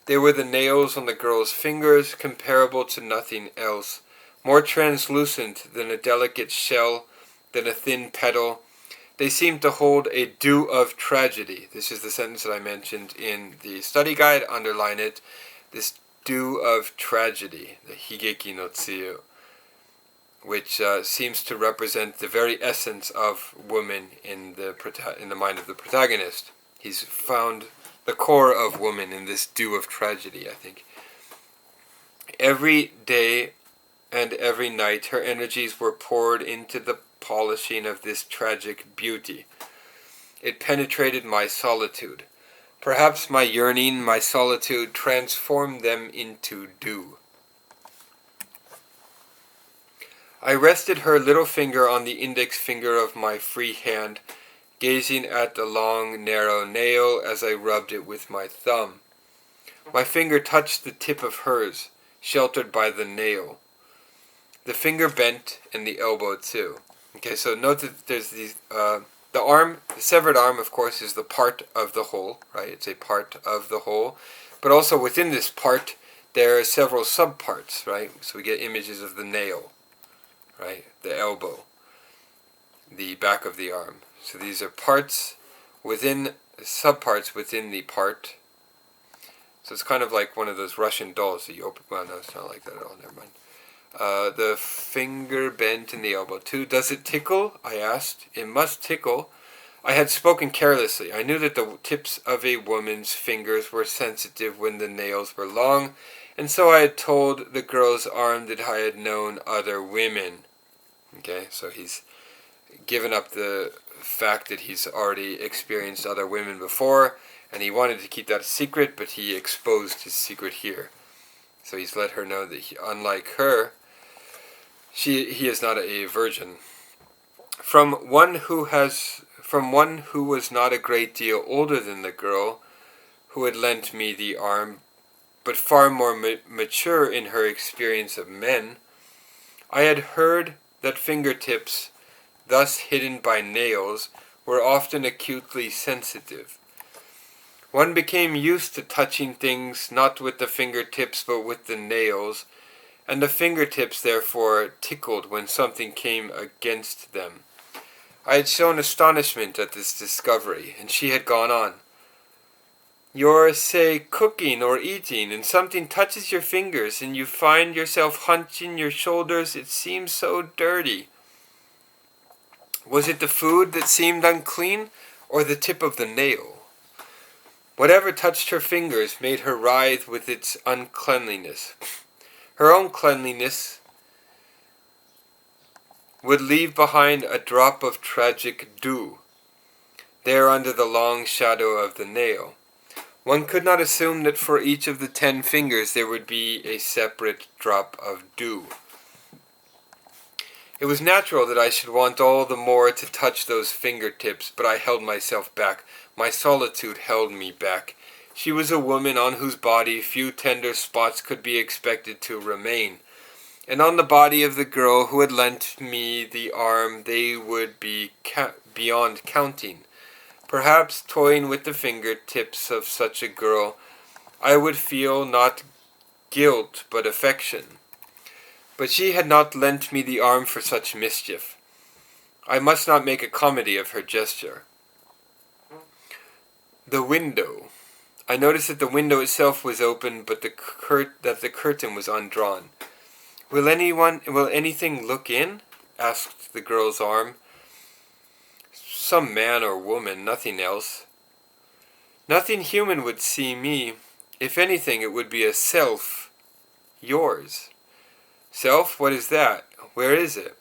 They were the nails on the girl's fingers, comparable to nothing else, more translucent than a delicate shell, than a thin petal. They seemed to hold a dew of tragedy. This is the sentence that I mentioned in the study guide. Underline it. This dew of tragedy, the higeki no tsuyu, which seems to represent the very essence of woman in the mind of the protagonist. He's found the core of woman in this dew of tragedy, I think. Every day and every night her energies were poured into the polishing of this tragic beauty. It penetrated my solitude. Perhaps my yearning, my solitude, transformed them into dew. I rested her little finger on the index finger of my free hand, gazing at the long, narrow nail as I rubbed it with my thumb. My finger touched the tip of hers, sheltered by the nail. The finger bent, and the elbow too. Okay, so note that there's these, the arm, the severed arm, of course, is the part of the whole, right? It's a part of the whole. But also within this part, there are several subparts, right? So we get images of the nail, right? The elbow, the back of the arm. So these are parts within, subparts within the part. So it's kind of like one of those Russian dolls that you open. Well, no, it's not like that at all. Never mind. The finger bent in the elbow too. Does it tickle? I asked. It must tickle. I had spoken carelessly. I knew that the tips of a woman's fingers were sensitive when the nails were long, and so I had told the girl's arm that I had known other women. Okay, so he's given up the fact that he's already experienced other women before, and he wanted to keep that a secret, but he exposed his secret here. So he's let her know that unlike her, he is not a virgin. From one who was not a great deal older than the girl, who had lent me the arm, but far more mature in her experience of men, I had heard that fingertips, thus hidden by nails, were often acutely sensitive. One became used to touching things not with the fingertips but with the nails, and the fingertips therefore tickled when something came against them. I had shown astonishment at this discovery, and she had gone on. You're, say, cooking or eating, and something touches your fingers, and you find yourself hunching your shoulders. It seems so dirty. Was it the food that seemed unclean, or the tip of the nail? Whatever touched her fingers made her writhe with its uncleanliness. Her own cleanliness would leave behind a drop of tragic dew, there under the long shadow of the nail. One could not assume that for each of the 10 fingers there would be a separate drop of dew. It was natural that I should want all the more to touch those fingertips, but I held myself back. My solitude held me back. She was a woman on whose body few tender spots could be expected to remain, and on the body of the girl who had lent me the arm they would be beyond counting. Perhaps, toying with the fingertips of such a girl, I would feel not guilt but affection. But she had not lent me the arm for such mischief. I must not make a comedy of her gesture. The window. I noticed that the window itself was open, but that the curtain was undrawn. Will anything look in? Asked the girl's arm. Some man or woman, nothing else. Nothing human would see me. If anything, it would be a self. Yours. Self? What is that? Where is it?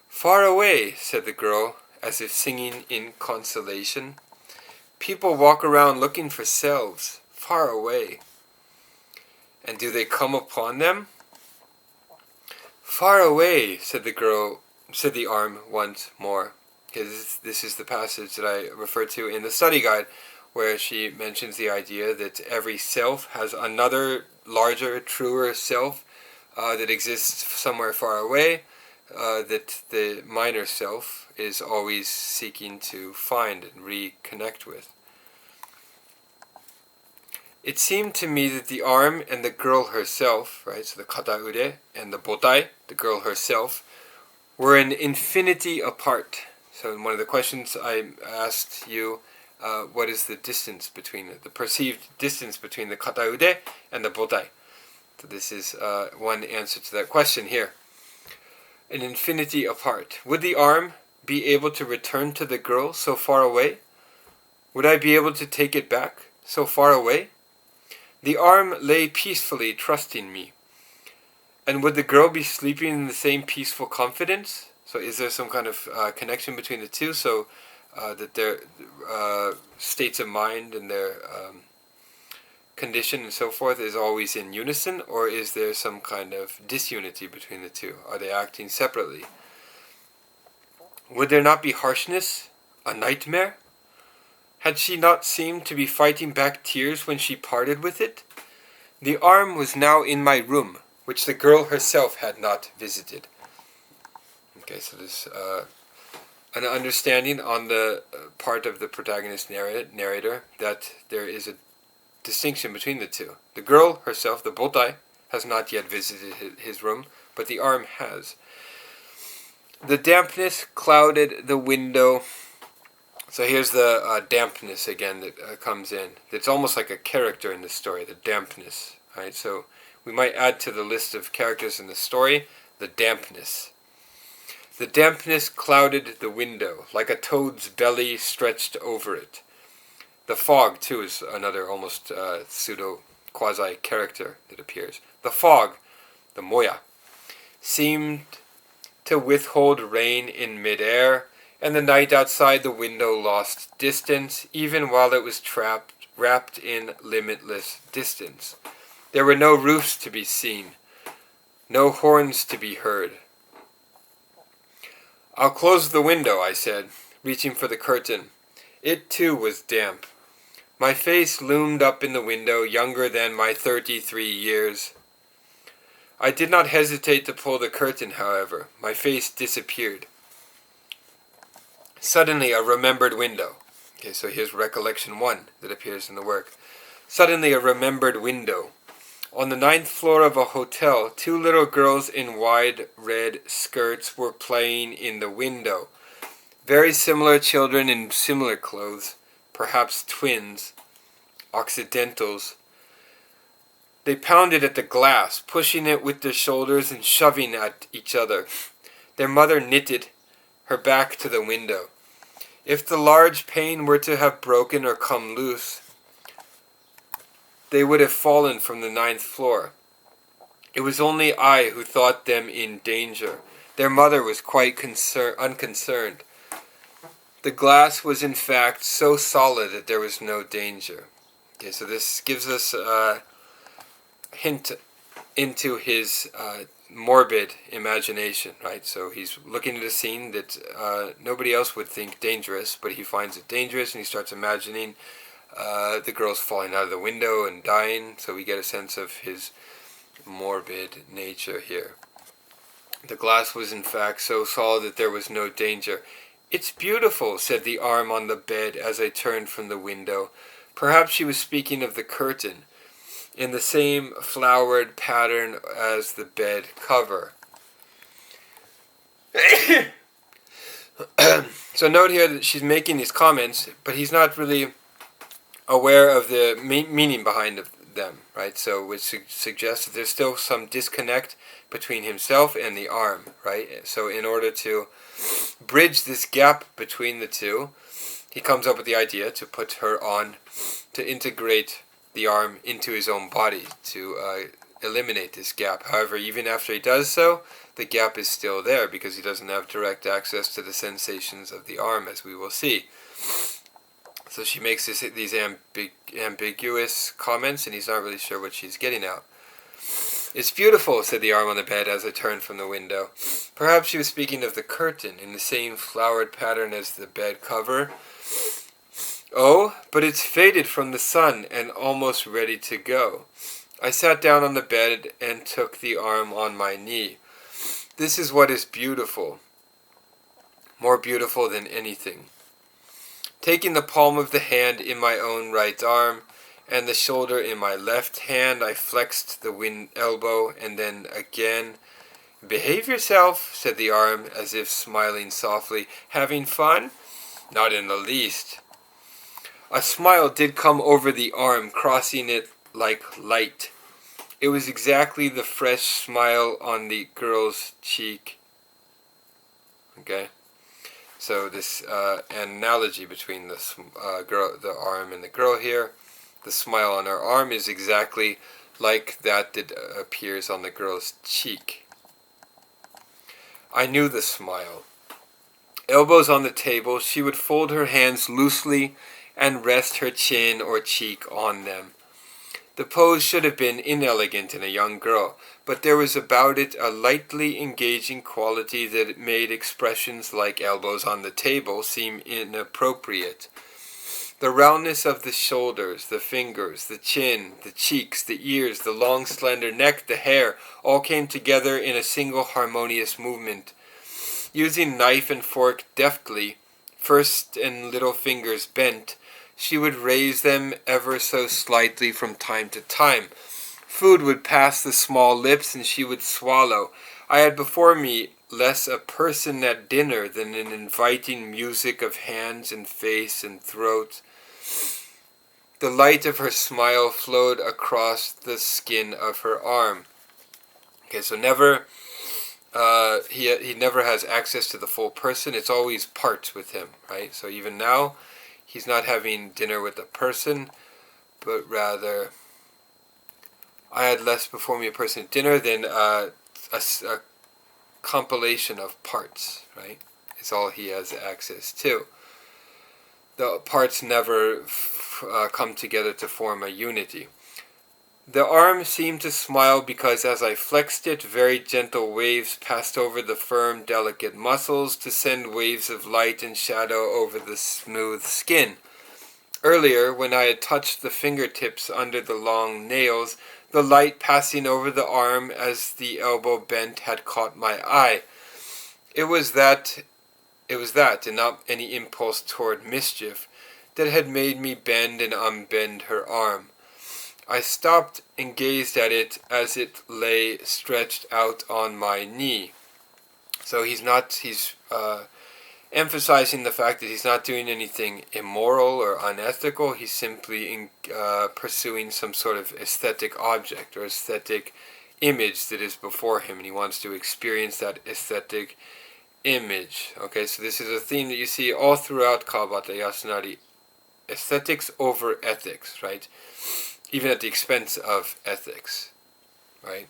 Far away, said the girl, as if singing in consolation. People walk around looking for selves, far away. And do they come upon them? Far away, said the arm once more. Because this is the passage that I referred to in the study guide, where she mentions the idea that every self has another larger, truer self that exists somewhere far away, that the minor self is always seeking to find and reconnect with. It seemed to me that the arm and the girl herself, right, so the kataude and the botai, the girl herself, were an infinity apart. So in one of the questions I asked you, what is the distance between the perceived distance between the kataude and the botai? So this is one answer to that question here. An infinity apart. Would the arm be able to return to the girl so far away? Would I be able to take it back so far away? The arm lay peacefully, trusting me. And would the girl be sleeping in the same peaceful confidence? So is there some kind of connection between the two, so that their states of mind and their condition and so forth is always in unison, or is there some kind of disunity between the two? Are they acting separately? Would there not be harshness, a nightmare? Had she not seemed to be fighting back tears when she parted with it? The arm was now in my room, which the girl herself had not visited. Okay, so there's an understanding on the part of the protagonist narrator that there is a distinction between the two. The girl herself, the botai, has not yet visited his room, but the arm has. The dampness clouded the window. So here's the dampness again that comes in. It's almost like a character in the story, the dampness. Right? So we might add to the list of characters in the story, the dampness. The dampness clouded the window, like a toad's belly stretched over it. The fog, too, is another almost pseudo-quasi-character that appears. The fog, the moya, seemed to withhold rain in midair, and the night outside the window lost distance, even while it was wrapped in limitless distance. There were no roofs to be seen, no horns to be heard. "I'll close the window," I said, reaching for the curtain. It, too, was damp. My face loomed up in the window, younger than my 33 years. I did not hesitate to pull the curtain, however. My face disappeared. Suddenly, a remembered window. Okay, so here's recollection 1 that appears in the work. Suddenly, a remembered window. On the 9th floor of a hotel, 2 little girls in wide red skirts were playing in the window. Very similar children in similar clothes, perhaps twins, occidentals. They pounded at the glass, pushing it with their shoulders and shoving at each other. Their mother knitted, her back to the window. If the large pane were to have broken or come loose, they would have fallen from the 9th floor. It was only I who thought them in danger. Their mother was quite unconcerned. The glass was in fact so solid that there was no danger. Okay, so this gives us a hint into his morbid imagination, right? So he's looking at a scene that nobody else would think dangerous, but he finds it dangerous, and he starts imagining the girls falling out of the window and dying, so we get a sense of his morbid nature here. The glass was in fact so solid that there was no danger. "It's beautiful," said the arm on the bed as I turned from the window. Perhaps she was speaking of the curtain, in the same flowered pattern as the bed cover. So note here that she's making these comments, but he's not really aware of the meaning behind them, right? So which suggests that there's still some disconnect between himself and the arm, right? So in order to bridge this gap between the two, he comes up with the idea to put her on, to integrate the arm into his own body, to eliminate this gap. However, even after he does so, the gap is still there because he doesn't have direct access to the sensations of the arm, as we will see. So she makes these ambiguous comments, and he's not really sure what she's getting at. "It's beautiful," said the arm on the bed as I turned from the window. Perhaps she was speaking of the curtain in the same flowered pattern as the bed cover. "Oh, but it's faded from the sun and almost ready to go." I sat down on the bed and took the arm on my knee. "This is what is beautiful, more beautiful than anything." Taking the palm of the hand in my own right arm and the shoulder in my left hand, I flexed the elbow and then again. "Behave yourself," said the arm, as if smiling softly. "Having fun?" "Not in the least." A smile did come over the arm, crossing it like light. It was exactly the fresh smile on the girl's cheek. Okay, so this analogy between the arm and the girl here. The smile on her arm is exactly like that appears on the girl's cheek. I knew the smile. Elbows on the table, she would fold her hands loosely and rest her chin or cheek on them. The pose should have been inelegant in a young girl, but there was about it a lightly engaging quality that made expressions like elbows on the table seem inappropriate. The roundness of the shoulders, the fingers, the chin, the cheeks, the ears, the long slender neck, the hair, all came together in a single harmonious movement. Using knife and fork deftly, first and little fingers bent, she would raise them ever so slightly from time to time. Food would pass the small lips and she would swallow. I had before me less a person at dinner than an inviting music of hands and face and throat. The light of her smile flowed across the skin of her arm. Okay, so he never has access to the full person. It's always parts with him, right? So even now, he's not having dinner with a person, but rather, I had less before me a person at dinner than a compilation of parts, right? It's all he has access to. The parts never come together to form a unity. The arm seemed to smile because as I flexed it, very gentle waves passed over the firm, delicate muscles to send waves of light and shadow over the smooth skin. Earlier, when I had touched the fingertips under the long nails, the light passing over the arm as the elbow bent had caught my eye. It was that, and not any impulse toward mischief, that had made me bend and unbend her arm. I stopped and gazed at it as it lay stretched out on my knee. So he's emphasizing the fact that he's not doing anything immoral or unethical. He's simply pursuing some sort of aesthetic object or aesthetic image that is before him, and he wants to experience that aesthetic image. Okay, so this is a theme that you see all throughout Kawabata Yasunari. Aesthetics over ethics, right? Even at the expense of ethics, right?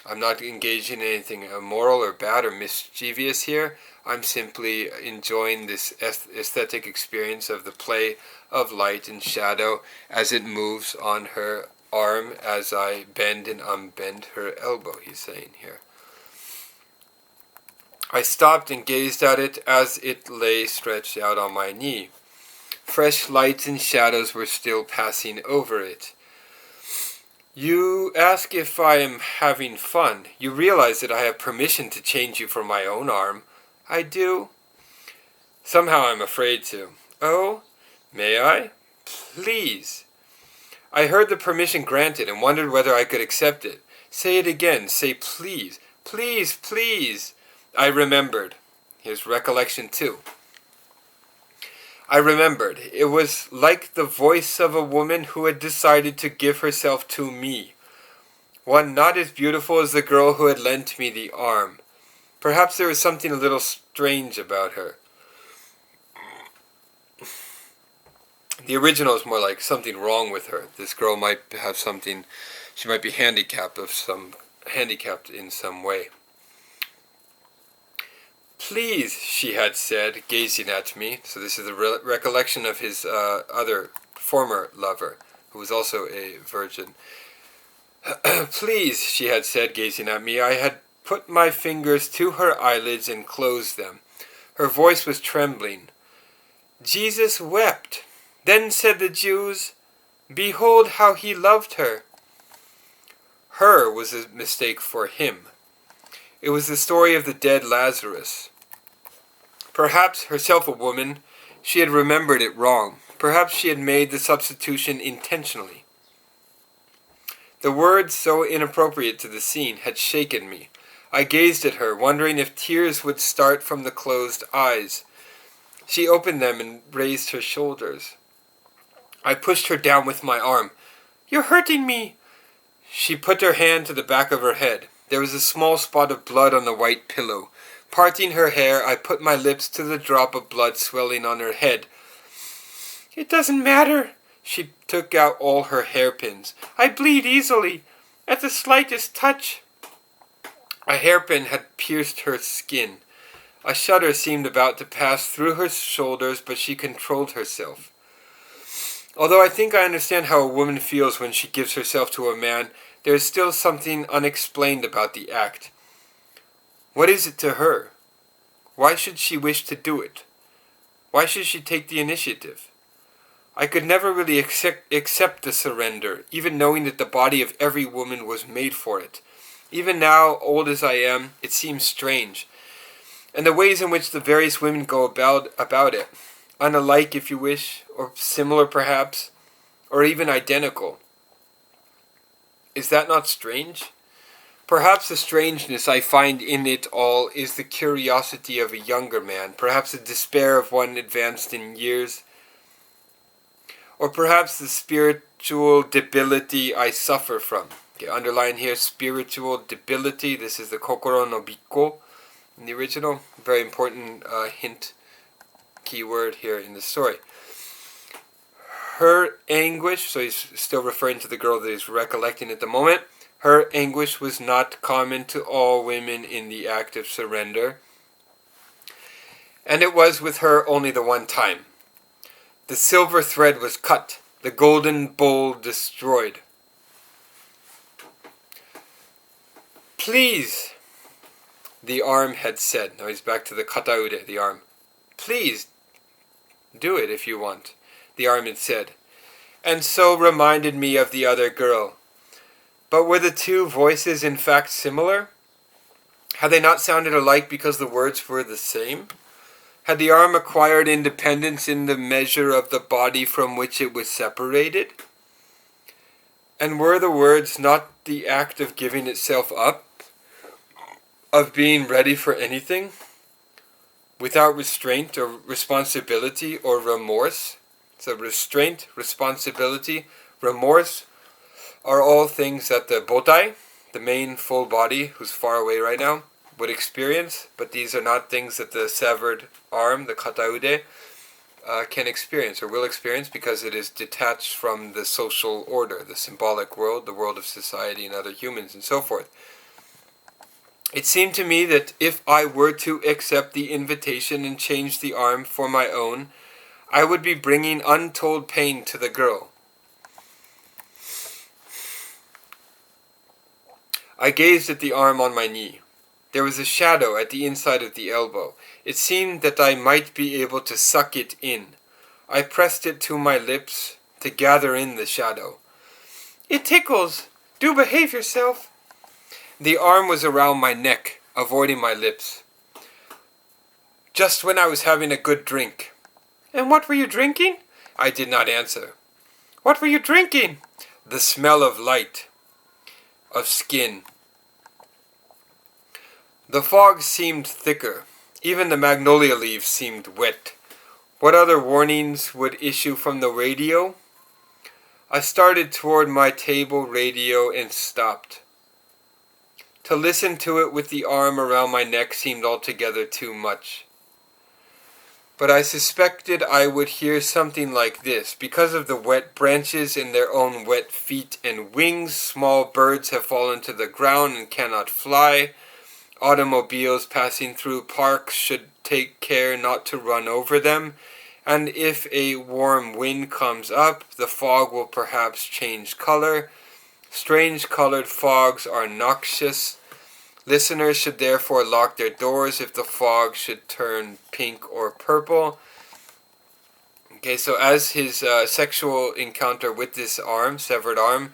I'm not engaging in anything immoral or bad or mischievous here. I'm simply enjoying this aesthetic experience of the play of light and shadow as it moves on her arm as I bend and unbend her elbow, he's saying here. I stopped and gazed at it as it lay stretched out on my knee. Fresh lights and shadows were still passing over it. You ask if I am having fun. You realize that I have permission to change you for my own arm. I do. Somehow I'm afraid to. Oh, may I? Please. I heard the permission granted and wondered whether I could accept it. Say it again. Say please. Please, please. I remembered. Here's recollection too. I remembered. It was like the voice of a woman who had decided to give herself to me. One not as beautiful as the girl who had lent me the arm. Perhaps there was something a little strange about her. The original is more like something wrong with her. This girl might have something She might be handicapped in some way. "Please," she had said, gazing at me. So this is a recollection of his other former lover, who was also a virgin. "Please," she had said, gazing at me. I had put my fingers to her eyelids and closed them. Her voice was trembling. "Jesus wept. Then said the Jews, 'Behold how he loved her.'" Her was a mistake for him. It was the story of the dead Lazarus. Perhaps, herself a woman, she had remembered it wrong. Perhaps she had made the substitution intentionally. The words, so inappropriate to the scene, had shaken me. I gazed at her, wondering if tears would start from the closed eyes. She opened them and raised her shoulders. I pushed her down with my arm. "You're hurting me!" She put her hand to the back of her head. There was a small spot of blood on the white pillow. Parting her hair, I put my lips to the drop of blood swelling on her head. "It doesn't matter." She took out all her hairpins. "I bleed easily, at the slightest touch." A hairpin had pierced her skin. A shudder seemed about to pass through her shoulders, but she controlled herself. Although I think I understand how a woman feels when she gives herself to a man, there is still something unexplained about the act. What is it to her? Why should she wish to do it? Why should she take the initiative? I could never really accept the surrender, even knowing that the body of every woman was made for it. Even now, old as I am, it seems strange. And the ways in which the various women go about it, unalike if you wish, or similar perhaps, or even identical. Is that not strange? Perhaps the strangeness I find in it all is the curiosity of a younger man, perhaps the despair of one advanced in years, or perhaps the spiritual debility I suffer from. Okay, underline here, spiritual debility. This is the kokoro no bikko in the original. Very important hint, keyword here in the story. Her anguish, so he's still referring to the girl that he's recollecting at the moment. Her anguish was not common to all women in the act of surrender. And it was with her only the one time. The silver thread was cut, the golden bowl destroyed. "Please," the arm had said. Now he's back to the kataude, the arm. "Please, do it if you want," the arm had said, and so reminded me of the other girl. But were the two voices in fact similar? Had they not sounded alike because the words were the same? Had the arm acquired independence in the measure of the body from which it was separated? And were the words not the act of giving itself up? Of being ready for anything? Without restraint or responsibility or remorse? So restraint, responsibility, remorse are all things that the botai, the main full body, who's far away right now, would experience, but these are not things that the severed arm, the kataude, can experience or will experience because it is detached from the social order, the symbolic world, the world of society and other humans and so forth. It seemed to me that if I were to accept the invitation and change the arm for my own, I would be bringing untold pain to the girl. I gazed at the arm on my knee. There was a shadow at the inside of the elbow. It seemed that I might be able to suck it in. I pressed it to my lips to gather in the shadow. "It tickles! Do behave yourself!" The arm was around my neck, avoiding my lips. "Just when I was having a good drink." "And what were you drinking?" I did not answer. "What were you drinking?" "The smell of light, of skin." The fog seemed thicker. Even the magnolia leaves seemed wet. What other warnings would issue from the radio? I started toward my table radio and stopped. To listen to it with the arm around my neck seemed altogether too much. but I suspected I would hear something like this. Because of the wet branches in their own wet feet and wings, small birds have fallen to the ground and cannot fly. Automobiles passing through parks should take care not to run over them. And if a warm wind comes up, the fog will perhaps change color. Strange colored fogs are noxious. Listeners should therefore lock their doors if the fog should turn pink or purple. Okay, so as his sexual encounter with this arm, severed arm,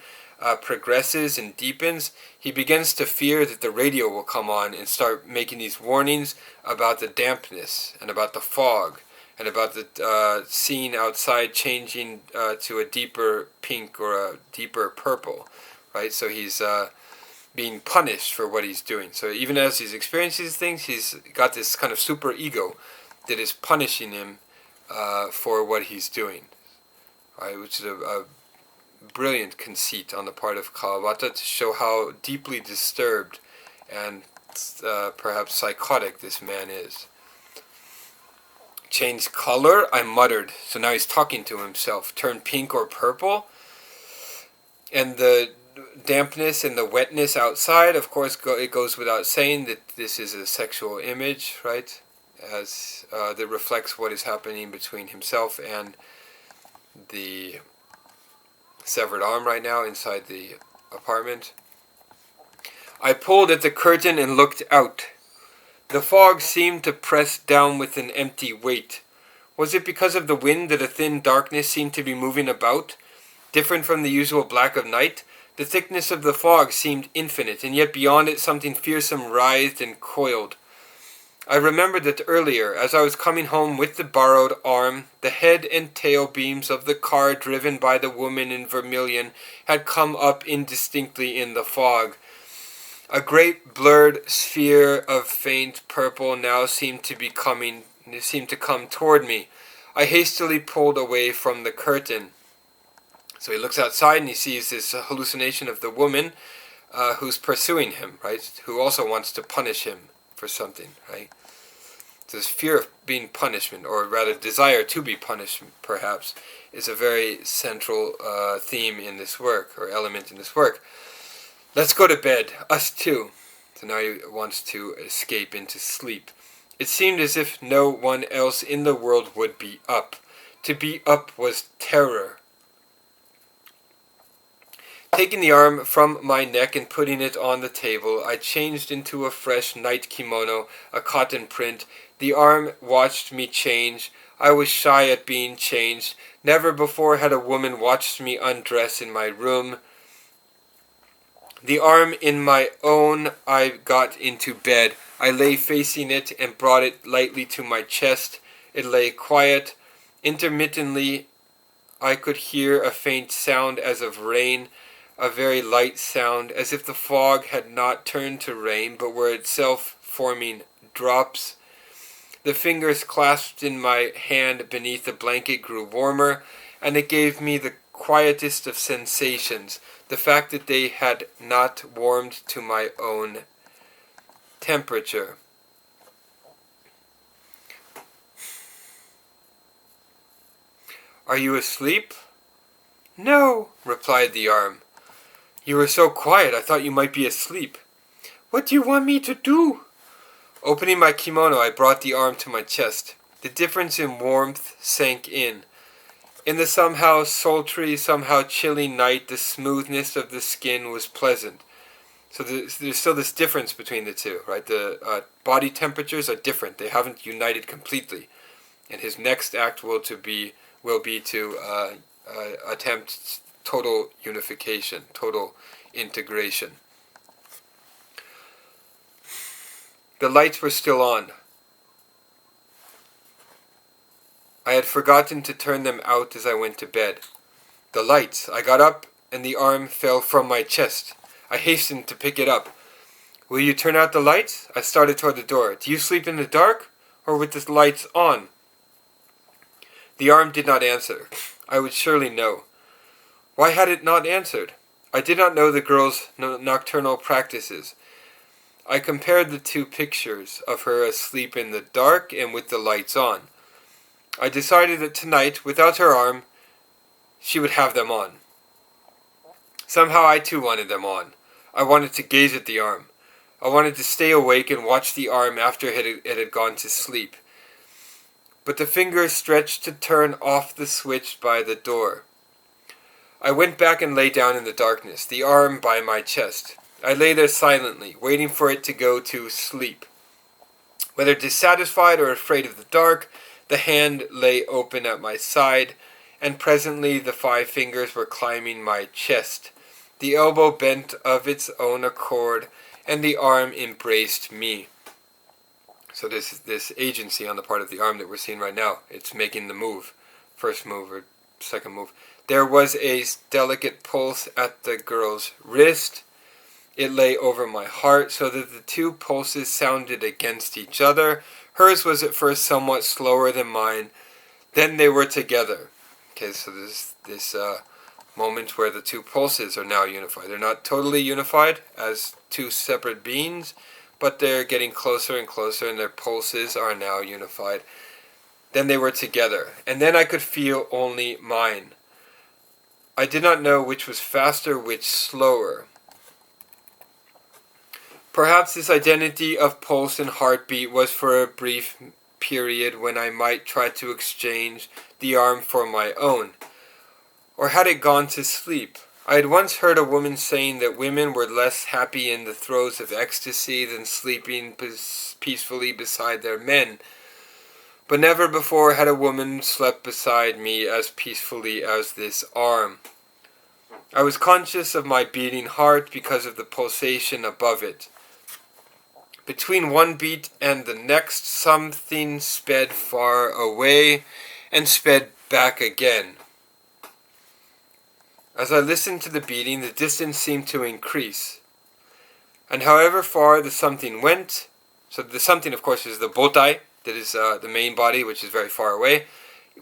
progresses and deepens, he begins to fear that the radio will come on and start making these warnings about the dampness and about the fog and about the scene outside changing to a deeper pink or a deeper purple, right? So he's being punished for what he's doing. So even as he's experiencing these things, he's got this kind of super ego that is punishing him for what he's doing, right? Which is a brilliant conceit on the part of Kawabata to show how deeply disturbed and perhaps psychotic this man is. Change color, I muttered. So now he's talking to himself. Turn pink or purple. And the dampness and the wetness outside, of course, it goes without saying that this is a sexual image, right? As that reflects what is happening between himself and the severed arm right now inside the apartment. I pulled at the curtain and looked out. The fog seemed to press down with an empty weight. Was it because of the wind that a thin darkness seemed to be moving about? Different from the usual black of night, the thickness of the fog seemed infinite, and yet beyond it something fearsome writhed and coiled. I remembered that earlier, as I was coming home with the borrowed arm, the head and tail beams of the car driven by the woman in vermilion had come up indistinctly in the fog. A great blurred sphere of faint purple now seemed to come toward me. I hastily pulled away from the curtain. So he looks outside and he sees this hallucination of the woman who's pursuing him, right? Who also wants to punish him for something, right? So this fear of being punishment, or rather desire to be punished, perhaps, is a very central theme in this work, or element in this work. Let's go to bed, us too. So now he wants to escape into sleep. It seemed as if no one else in the world would be up. To be up was terror. Taking the arm from my neck and putting it on the table, I changed into a fresh night kimono, a cotton print. The arm watched me change. I was shy at being changed. Never before had a woman watched me undress in my room. The arm in my own, I got into bed. I lay facing it and brought it lightly to my chest. It lay quiet. Intermittently, I could hear a faint sound as of rain. A very light sound, as if the fog had not turned to rain, but were itself forming drops. The fingers clasped in my hand beneath the blanket grew warmer, and it gave me the quietest of sensations, the fact that they had not warmed to my own temperature. Are you asleep? No, replied the arm. You were so quiet, I thought you might be asleep. What do you want me to do? Opening my kimono, I brought the arm to my chest. The difference in warmth sank in. In the somehow sultry, somehow chilly night, the smoothness of the skin was pleasant. So there's still this difference between the two, right? The body temperatures are different. They haven't united completely. And his next act will be to attempt total unification, total integration. The lights were still on. I had forgotten to turn them out as I went to bed. The lights. I got up and the arm fell from my chest. I hastened to pick it up. Will you turn out the lights? I started toward the door. Do you sleep in the dark or with the lights on? The arm did not answer. I would surely know. Why had it not answered? I did not know the girl's nocturnal practices. I compared the two pictures of her asleep in the dark and with the lights on. I decided that tonight, without her arm, she would have them on. Somehow I too wanted them on. I wanted to gaze at the arm. I wanted to stay awake and watch the arm after it had gone to sleep. But the fingers stretched to turn off the switch by the door. I went back and lay down in the darkness, the arm by my chest. I lay there silently, waiting for it to go to sleep. Whether dissatisfied or afraid of the dark, the hand lay open at my side, and presently the 5 fingers were climbing my chest. The elbow bent of its own accord, and the arm embraced me. So this agency on the part of the arm that we're seeing right now, it's making the move, first move or second move. There was a delicate pulse at the girl's wrist. It lay over my heart so that the 2 pulses sounded against each other. Hers was at first somewhat slower than mine. Then they were together. Okay, so there's this moment where the 2 pulses are now unified. They're not totally unified as 2 separate beings, but they're getting closer and closer, and their pulses are now unified. Then they were together, and then I could feel only mine. I did not know which was faster, which slower. Perhaps this identity of pulse and heartbeat was for a brief period when I might try to exchange the arm for my own. Or had it gone to sleep? I had once heard a woman saying that women were less happy in the throes of ecstasy than sleeping peacefully beside their men. But never before had a woman slept beside me as peacefully as this arm. I was conscious of my beating heart because of the pulsation above it. Between one beat and the next, something sped far away and sped back again. As I listened to the beating, the distance seemed to increase. And however far the something went, so the something, of course, is the botai, that is the main body, which is very far away.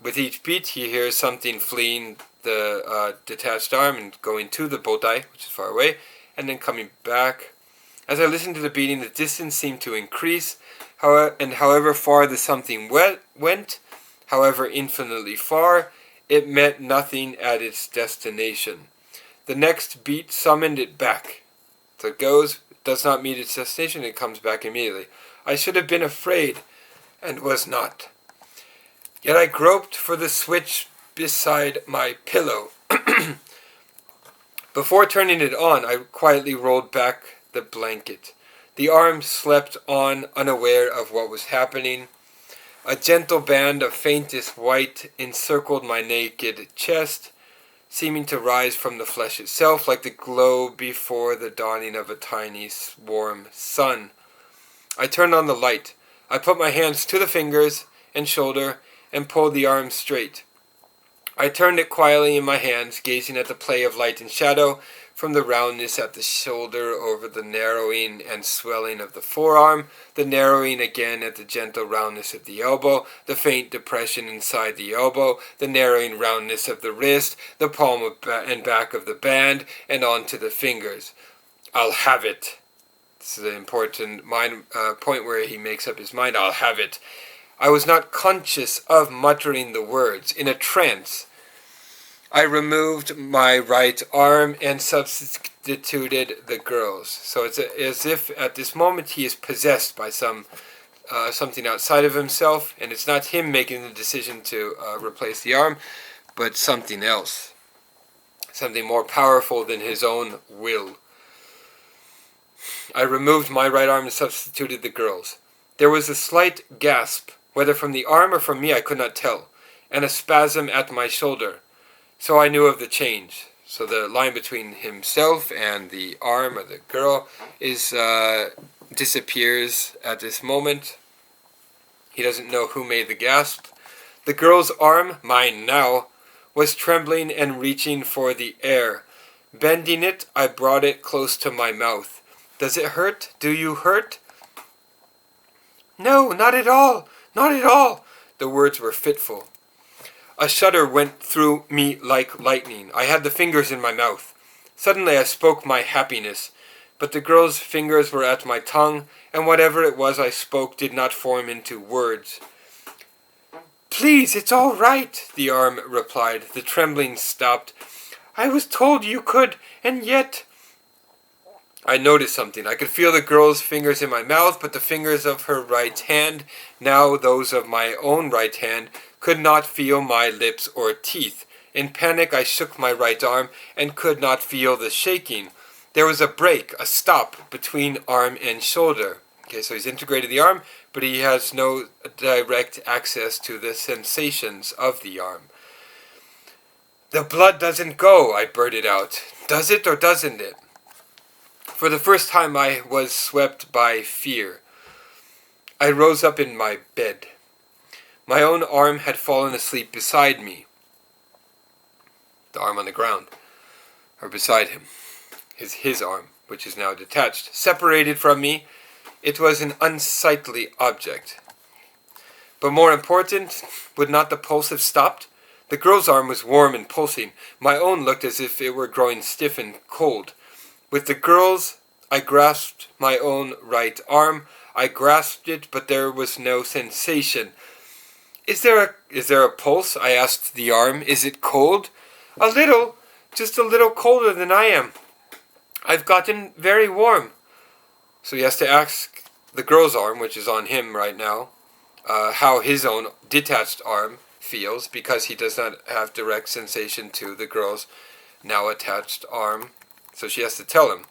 With each beat, he hears something fleeing the detached arm and going to the botai, which is far away, and then coming back. As I listened to the beating, the distance seemed to increase, and however far the something went, however infinitely far, it met nothing at its destination. The next beat summoned it back. So it goes, does not meet its destination, it comes back immediately. I should have been afraid, and was not. Yet I groped for the switch beside my pillow. Before turning it on, I quietly rolled back the blanket. The arm slept on, unaware of what was happening. A gentle band of faintest white encircled my naked chest, seeming to rise from the flesh itself like the glow before the dawning of a tiny, warm sun. I turned on the light. I put my hands to the fingers and shoulder and pulled the arm straight. I turned it quietly in my hands, gazing at the play of light and shadow, from the roundness at the shoulder over the narrowing and swelling of the forearm, the narrowing again at the gentle roundness at the elbow, the faint depression inside the elbow, the narrowing roundness of the wrist, the palm and back of the band, and on to the fingers. I'll have it. This is an important point where he makes up his mind. I'll have it. I was not conscious of muttering the words. In a trance, I removed my right arm and substituted the girl's. So it's as if at this moment he is possessed by something outside of himself, and it's not him making the decision to replace the arm, but something else. Something more powerful than his own will. I removed my right arm and substituted the girl's. There was a slight gasp, whether from the arm or from me I could not tell, and a spasm at my shoulder. So I knew of the change. So the line between himself and the arm of the girl disappears at this moment. He doesn't know who made the gasp. The girl's arm, mine now, was trembling and reaching for the air. Bending it, I brought it close to my mouth. Does it hurt? Do you hurt? No, not at all. Not at all. The words were fitful. A shudder went through me like lightning. I had the fingers in my mouth. Suddenly I spoke my happiness, but the girl's fingers were at my tongue, and whatever it was I spoke did not form into words. "Please, it's all right," the arm replied. The trembling stopped. "I was told you could, and yet—" I noticed something. I could feel the girl's fingers in my mouth, but the fingers of her right hand, now those of my own right hand, could not feel my lips or teeth. In panic, I shook my right arm and could not feel the shaking. There was a break, a stop between arm and shoulder. Okay, so he's integrated the arm, but he has no direct access to the sensations of the arm. "The blood doesn't go," I blurted out. "Does it or doesn't it?" For the first time I was swept by fear. I rose up in my bed. My own arm had fallen asleep beside me. The arm on the ground, or beside him, is his arm, which is now detached. Separated from me, it was an unsightly object. But more important, would not the pulse have stopped? The girl's arm was warm and pulsing. My own looked as if it were growing stiff and cold. With the girl's, I grasped my own right arm. I grasped it, but there was no sensation. Is there a pulse?" I asked the arm. "Is it cold?" "A little, just a little colder than I am. I've gotten very warm." So he has to ask the girl's arm, which is on him right now, how his own detached arm feels, because he does not have direct sensation to the girl's now attached arm. So she has to tell him.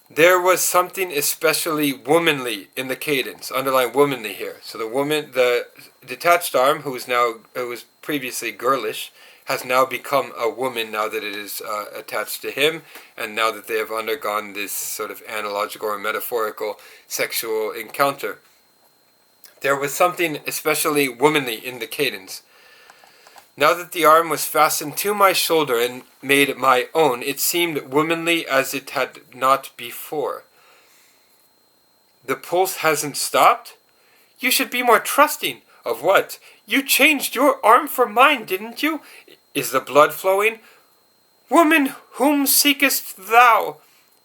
There was something especially womanly in the cadence. Underline womanly here. So the detached arm, who was previously girlish, has now become a woman now that it is attached to him, and now that they have undergone this sort of analogical or metaphorical sexual encounter. There was something especially womanly in the cadence. Now that the arm was fastened to my shoulder and made my own, it seemed womanly as it had not before. "The pulse hasn't stopped? You should be more trusting." "Of what?" "You changed your arm for mine, didn't you? Is the blood flowing?" "Woman, whom seekest thou?"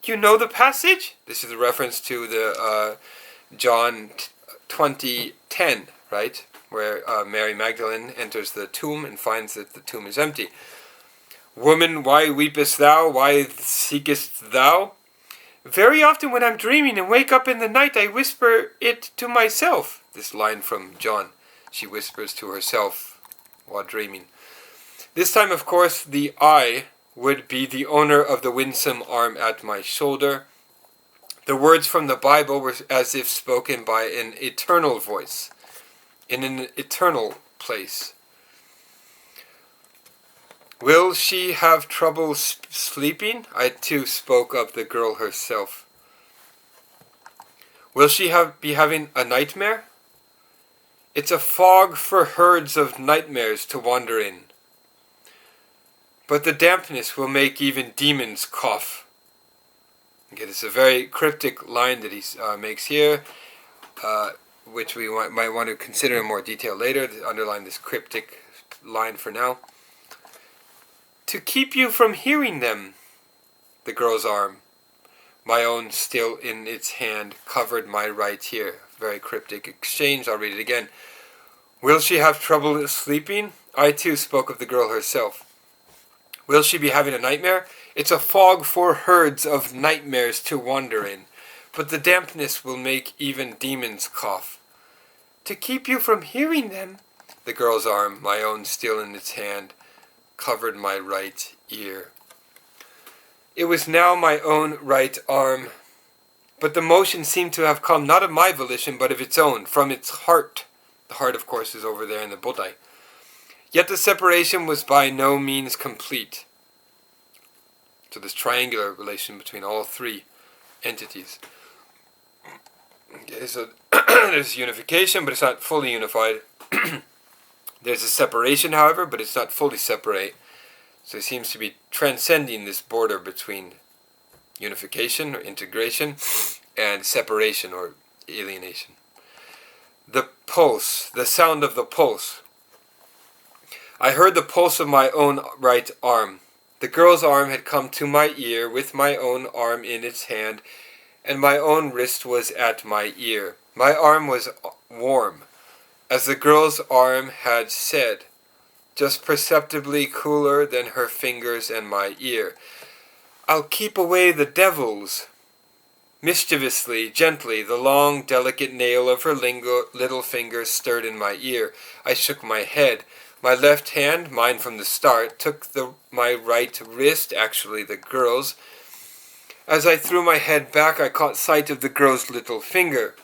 You know the passage? This is a reference to the John 20:10, right? Where Mary Magdalene enters the tomb and finds that the tomb is empty. "Woman, why weepest thou? Why seekest thou?" "Very often when I'm dreaming and wake up in the night, I whisper it to myself." This line from John. She whispers to herself while dreaming. This time, of course, the I would be the owner of the winsome arm at my shoulder. The words from the Bible were as if spoken by an eternal voice, in an eternal place. "Will she have trouble sleeping?" I too spoke of the girl herself. "Will she be having a nightmare?" "It's a fog for herds of nightmares to wander in. But the dampness will make even demons cough." Okay, this is a very cryptic line that he makes here, which we might want to consider in more detail later. Underline this cryptic line for now. "To keep you from hearing them." The girl's arm, my own still in its hand, covered my right ear. Very cryptic exchange. I'll read it again. "Will she have trouble sleeping?" I too spoke of the girl herself. "Will she be having a nightmare?" "It's a fog for herds of nightmares to wander in, but the dampness will make even demons cough." "To keep you from hearing them." The girl's arm, my own still in its hand, covered my right ear. It was now my own right arm, but the motion seemed to have come not of my volition, but of its own, from its heart. The heart, of course, is over there in the bodai. Yet the separation was by no means complete. So this triangular relation between all three entities. Okay, so there's unification, but it's not fully unified. There's a separation, however, but it's not fully separate. So it seems to be transcending this border between unification or integration and separation or alienation. The pulse, the sound of the pulse. I heard the pulse of my own right arm. The girl's arm had come to my ear with my own arm in its hand, and my own wrist was at my ear. My arm was warm. as the girl's arm had said, just perceptibly cooler than her fingers and my ear. "I'll keep away the devils." Mischievously, gently, the long, delicate nail of her little finger stirred in my ear. I shook my head. My left hand, mine from the start, took my right wrist, actually the girl's. As I threw my head back, I caught sight of the girl's little finger.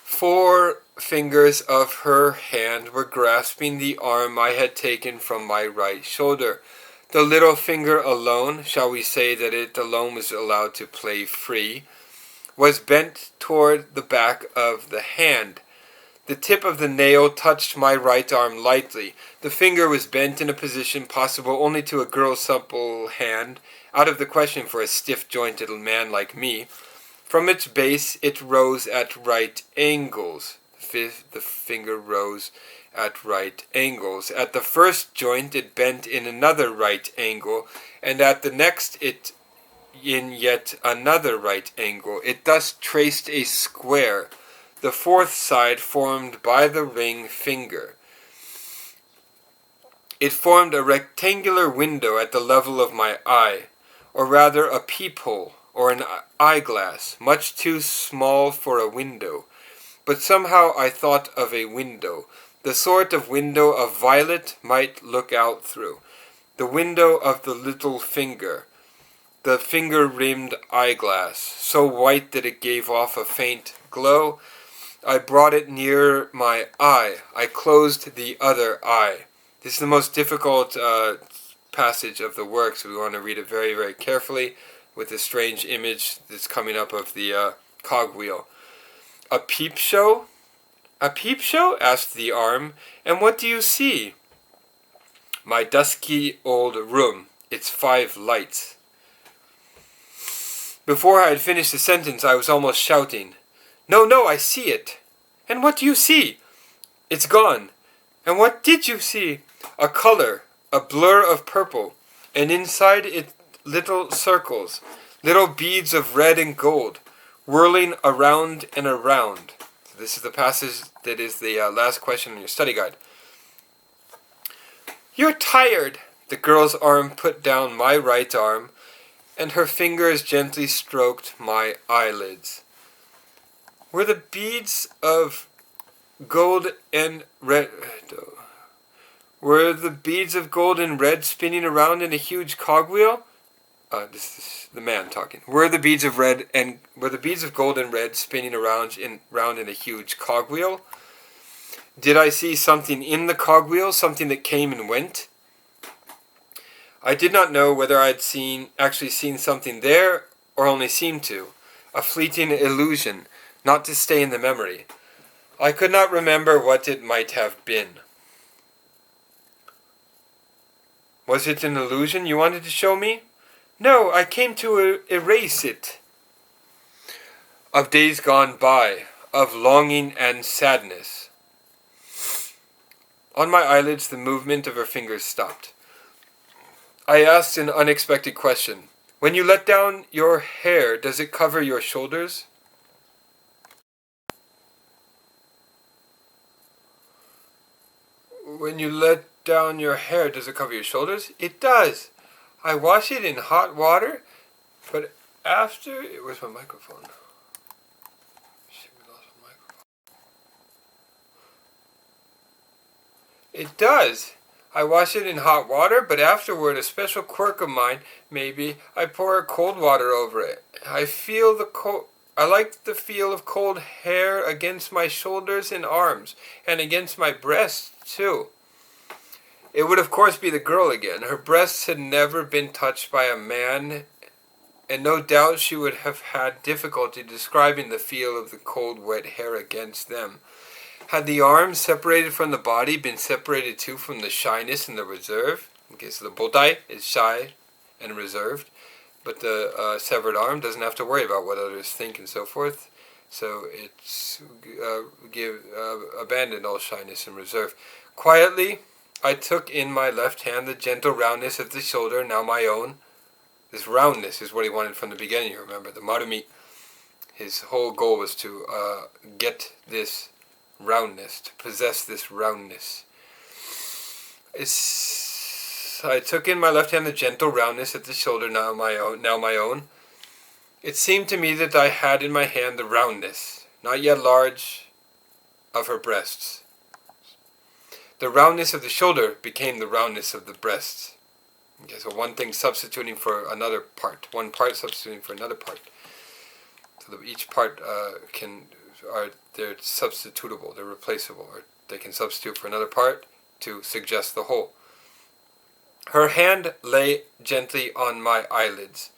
4 fingers of her hand were grasping the arm I had taken from my right shoulder. The little finger alone, shall we say that it alone was allowed to play free, was bent toward the back of the hand. The tip of the nail touched my right arm lightly. The finger was bent in a position possible only to a girl's supple hand, out of the question for a stiff-jointed man like me. From its base it rose at right angles. The finger rose at right angles. At the first joint it bent in another right angle, and at the next it in yet another right angle. It thus traced a square, the 4th side formed by the ring finger. It formed a rectangular window at the level of my eye, or rather a peephole, or an eyeglass, much too small for a window. But somehow I thought of a window, the sort of window a violet might look out through, the window of the little finger, the finger-rimmed eyeglass, so white that it gave off a faint glow. I brought it near my eye. I closed the other eye. This is the most difficult passage of the work, so we want to read it very, very carefully with this strange image that's coming up of the cogwheel. "A peep show? A peep show?" asked the arm. "And what do you see?" "My dusky old room, its 5 lights." Before I had finished the sentence, I was almost shouting, "No, no, I see it." "And what do you see?" "It's gone." "And what did you see?" "A color, a blur of purple, and inside it little circles, little beads of red and gold, whirling around and around." So this is the passage that is the last question in your study guide. "You're tired." The girl's arm put down my right arm, and her fingers gently stroked my eyelids. Were the beads of gold and red... Were the beads of gold and red spinning around in a huge cogwheel? This is the man talking. Were the beads of gold and red spinning around in a huge cogwheel? Did I see something in the cogwheel, something that came and went? I did not know whether I had actually seen something there, or only seemed to. A fleeting illusion, not to stay in the memory. I could not remember what it might have been. Was it an illusion you wanted to show me? No, I came to erase it. Of days gone by, of longing and sadness. On my eyelids the movement of her fingers stopped. I asked an unexpected question. When you let down your hair, does it cover your shoulders? When you let down your hair, does it cover your shoulders? It does. I wash it in hot water, but after... Where's my microphone? Shit, we lost my microphone. It does. I wash it in hot water, but afterward, a special quirk of mine, maybe, I pour cold water over it. I like the feel of cold hair against my shoulders and arms, and against my breasts, too. It would of course be the girl again. Her breasts had never been touched by a man, and no doubt she would have had difficulty describing the feel of the cold, wet hair against them. Had the arms separated from the body been separated too from the shyness and the reserve? Okay, so the botai is shy and reserved, but the severed arm doesn't have to worry about what others think and so forth. So it's abandoned all shyness and reserve. Quietly, I took in my left hand the gentle roundness of the shoulder, now my own. This roundness is what he wanted from the beginning, you remember, the marumi. His whole goal was to get this roundness, to possess this roundness. I took in my left hand the gentle roundness at the shoulder, now my own. It seemed to me that I had in my hand the roundness, not yet large, of her breasts. The roundness of the shoulder became the roundness of the breasts. Okay, so one thing substituting for another part, one part substituting for another part. So that each part they're substitutable, they're replaceable, or they can substitute for another part to suggest the whole. Her hand lay gently on my eyelids.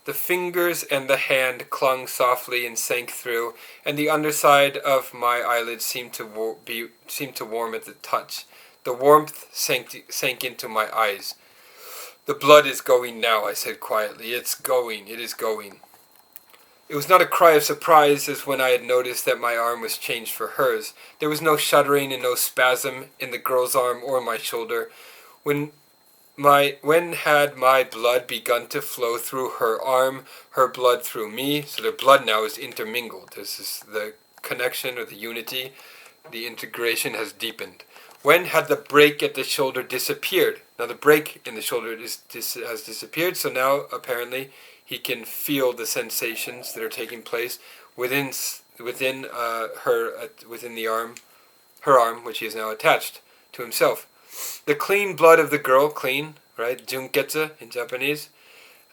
The fingers and the hand clung softly and sank through, and the underside of my eyelids seemed to warm at the touch. The warmth sank into my eyes. "The blood is going now," I said quietly. It is going. It was not a cry of surprise as when I had noticed that my arm was changed for hers. There was no shuddering and no spasm in the girl's arm or my shoulder. When had my blood begun to flow through her arm, her blood through me? So their blood now is intermingled. This is the connection or the unity, the integration has deepened. When had the break at the shoulder disappeared? Now the break in the shoulder has disappeared, so now apparently he can feel the sensations that are taking place within the arm, her arm, which he is now attached to himself. The clean blood of the girl, clean, right? Junketsu in Japanese,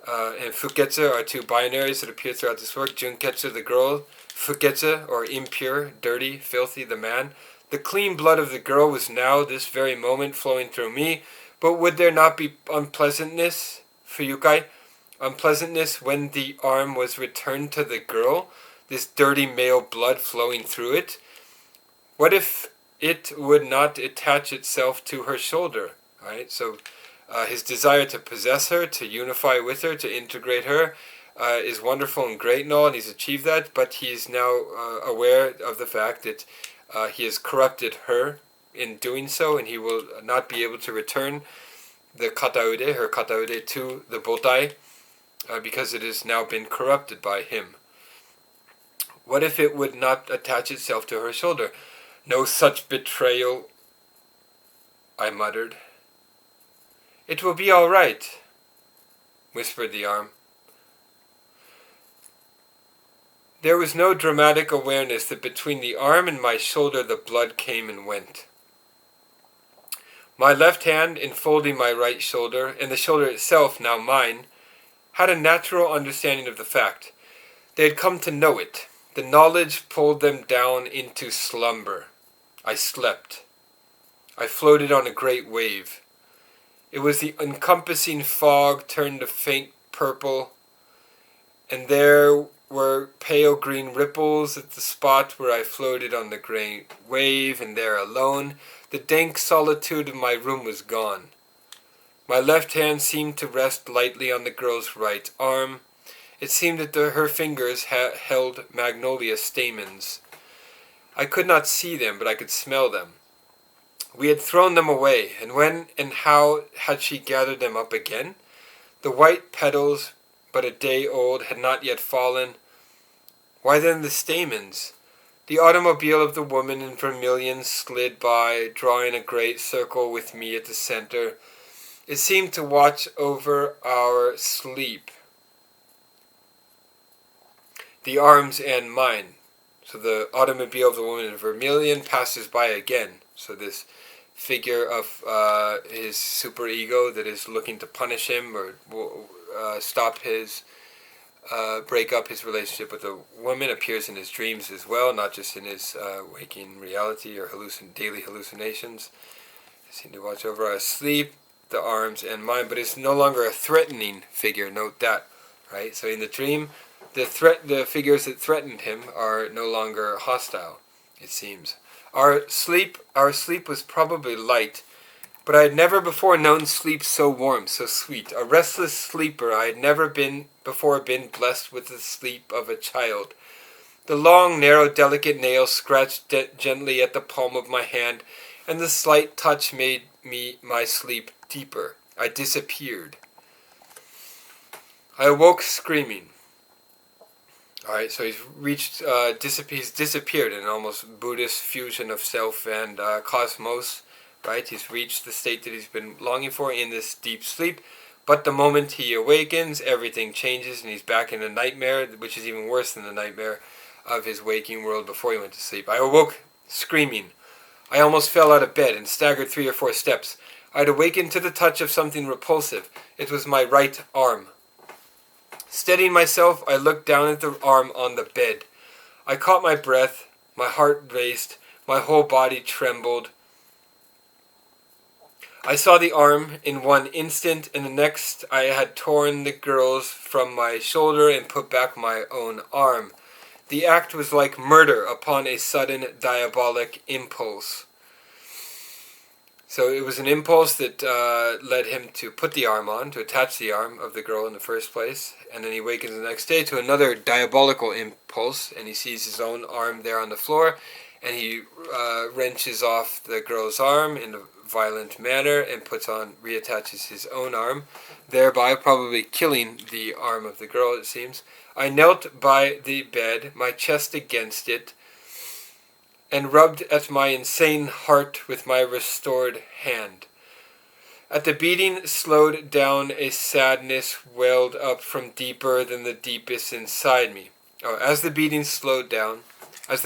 and fuketsu are two binaries that appear throughout this work. Junketsu, the girl; fuketsu, or impure, dirty, filthy, the man. The clean blood of the girl was now, this very moment, flowing through me. But would there not be unpleasantness, fuyukai? Unpleasantness when the arm was returned to the girl? This dirty male blood flowing through it? What if it would not attach itself to her shoulder? Right? So his desire to possess her, to unify with her, to integrate her, is wonderful and great and all, and he's achieved that, but he's now aware of the fact that he has corrupted her in doing so, and he will not be able to return the kataude, her kataude, to the botai, because it has now been corrupted by him. What if it would not attach itself to her shoulder? "No such betrayal," I muttered. "It will be all right," whispered the arm. There was no dramatic awareness that between the arm and my shoulder the blood came and went. My left hand, enfolding my right shoulder, and the shoulder itself, now mine, had a natural understanding of the fact. They had come to know it. The knowledge pulled them down into slumber. I slept. I floated on a great wave. It was the encompassing fog turned to faint purple, and there were pale green ripples at the spot where I floated on the great wave, and there alone, the dank solitude of my room was gone. My left hand seemed to rest lightly on the girl's right arm. It seemed that her fingers held magnolia stamens. I could not see them, but I could smell them. We had thrown them away, and when and how had she gathered them up again? The white petals, but a day old, had not yet fallen. Why then the stamens? The automobile of the woman in vermilion slid by, drawing a great circle with me at the center. It seemed to watch over our sleep. The arms and mine. So the automobile of the woman in vermilion passes by again. So this figure of his superego that is looking to punish him or stop his, break up his relationship with the woman appears in his dreams as well, not just in his waking reality or daily hallucinations. They seem to watch over our sleep, the arms and mine, but it's no longer a threatening figure, note that, right? So in the dream, the figures that threatened him are no longer hostile, it seems. Our sleep was probably light, but I had never before known sleep so warm, so sweet. A restless sleeper, I had never before been blessed with the sleep of a child. The long, narrow, delicate nails scratched gently at the palm of my hand, and the slight touch made my sleep deeper. I disappeared. I awoke screaming. Alright, so he's reached, he's disappeared in an almost Buddhist fusion of self and cosmos, right? He's reached the state that he's been longing for in this deep sleep, but the moment he awakens, everything changes and he's back in a nightmare, which is even worse than the nightmare of his waking world before he went to sleep. I awoke screaming. I almost fell out of bed and staggered 3 or 4 steps. I had awakened to the touch of something repulsive. It was my right arm. Steadying myself, I looked down at the arm on the bed. I caught my breath, my heart raced, my whole body trembled. I saw the arm in one instant, and the next I had torn the girl's from my shoulder and put back my own arm. The act was like murder upon a sudden diabolic impulse. So it was an impulse that led him to put the arm on, to attach the arm of the girl in the first place. And then he wakens the next day to another diabolical impulse, and he sees his own arm there on the floor, and he wrenches off the girl's arm in a violent manner and reattaches his own arm, thereby probably killing the arm of the girl, it seems. I knelt by the bed, my chest against it, and rubbed at my insane heart with my restored hand. At the beating slowed down, a sadness welled up from deeper than the deepest inside me. As the beating slowed down, a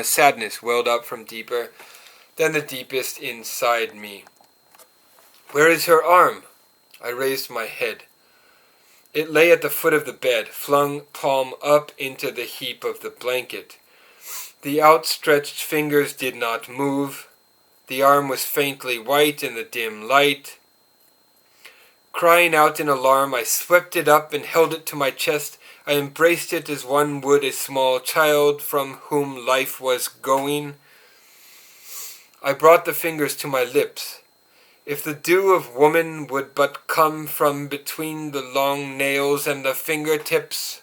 sadness welled up from deeper than the deepest inside me. Where is her arm? I raised my head. It lay at the foot of the bed, flung palm up into the heap of the blanket. The outstretched fingers did not move. The arm was faintly white in the dim light. Crying out in alarm, I swept it up and held it to my chest. I embraced it as one would a small child from whom life was going. I brought the fingers to my lips. If the dew of woman would but come from between the long nails and the fingertips.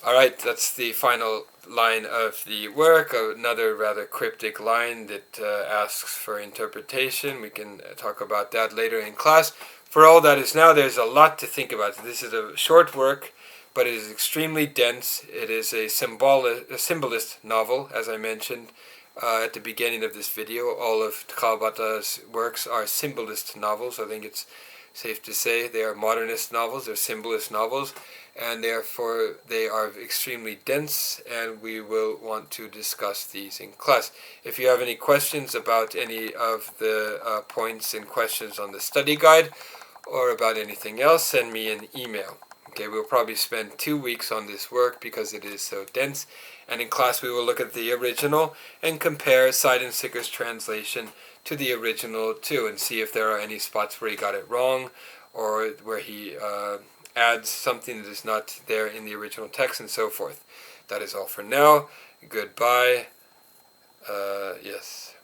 Alright, that's the final line of the work, another rather cryptic line that asks for interpretation. We can talk about that later in class. For all that is now, there's a lot to think about. This is a short work, but it is extremely dense. It is a symbolist novel, as I mentioned at the beginning of this video. All of Kawabata's works are symbolist novels. I think it's safe to say they are modernist novels, they're symbolist novels, and therefore they are extremely dense, and we will want to discuss these in class. If you have any questions about any of the points and questions on the study guide, or about anything else, send me an email. Okay, we'll probably spend 2 weeks on this work because it is so dense, and in class we will look at the original and compare Seidensticker's translation to the original too, and see if there are any spots where he got it wrong, or where he adds something that is not there in the original text, and so forth. That is all for now. Goodbye. Yes.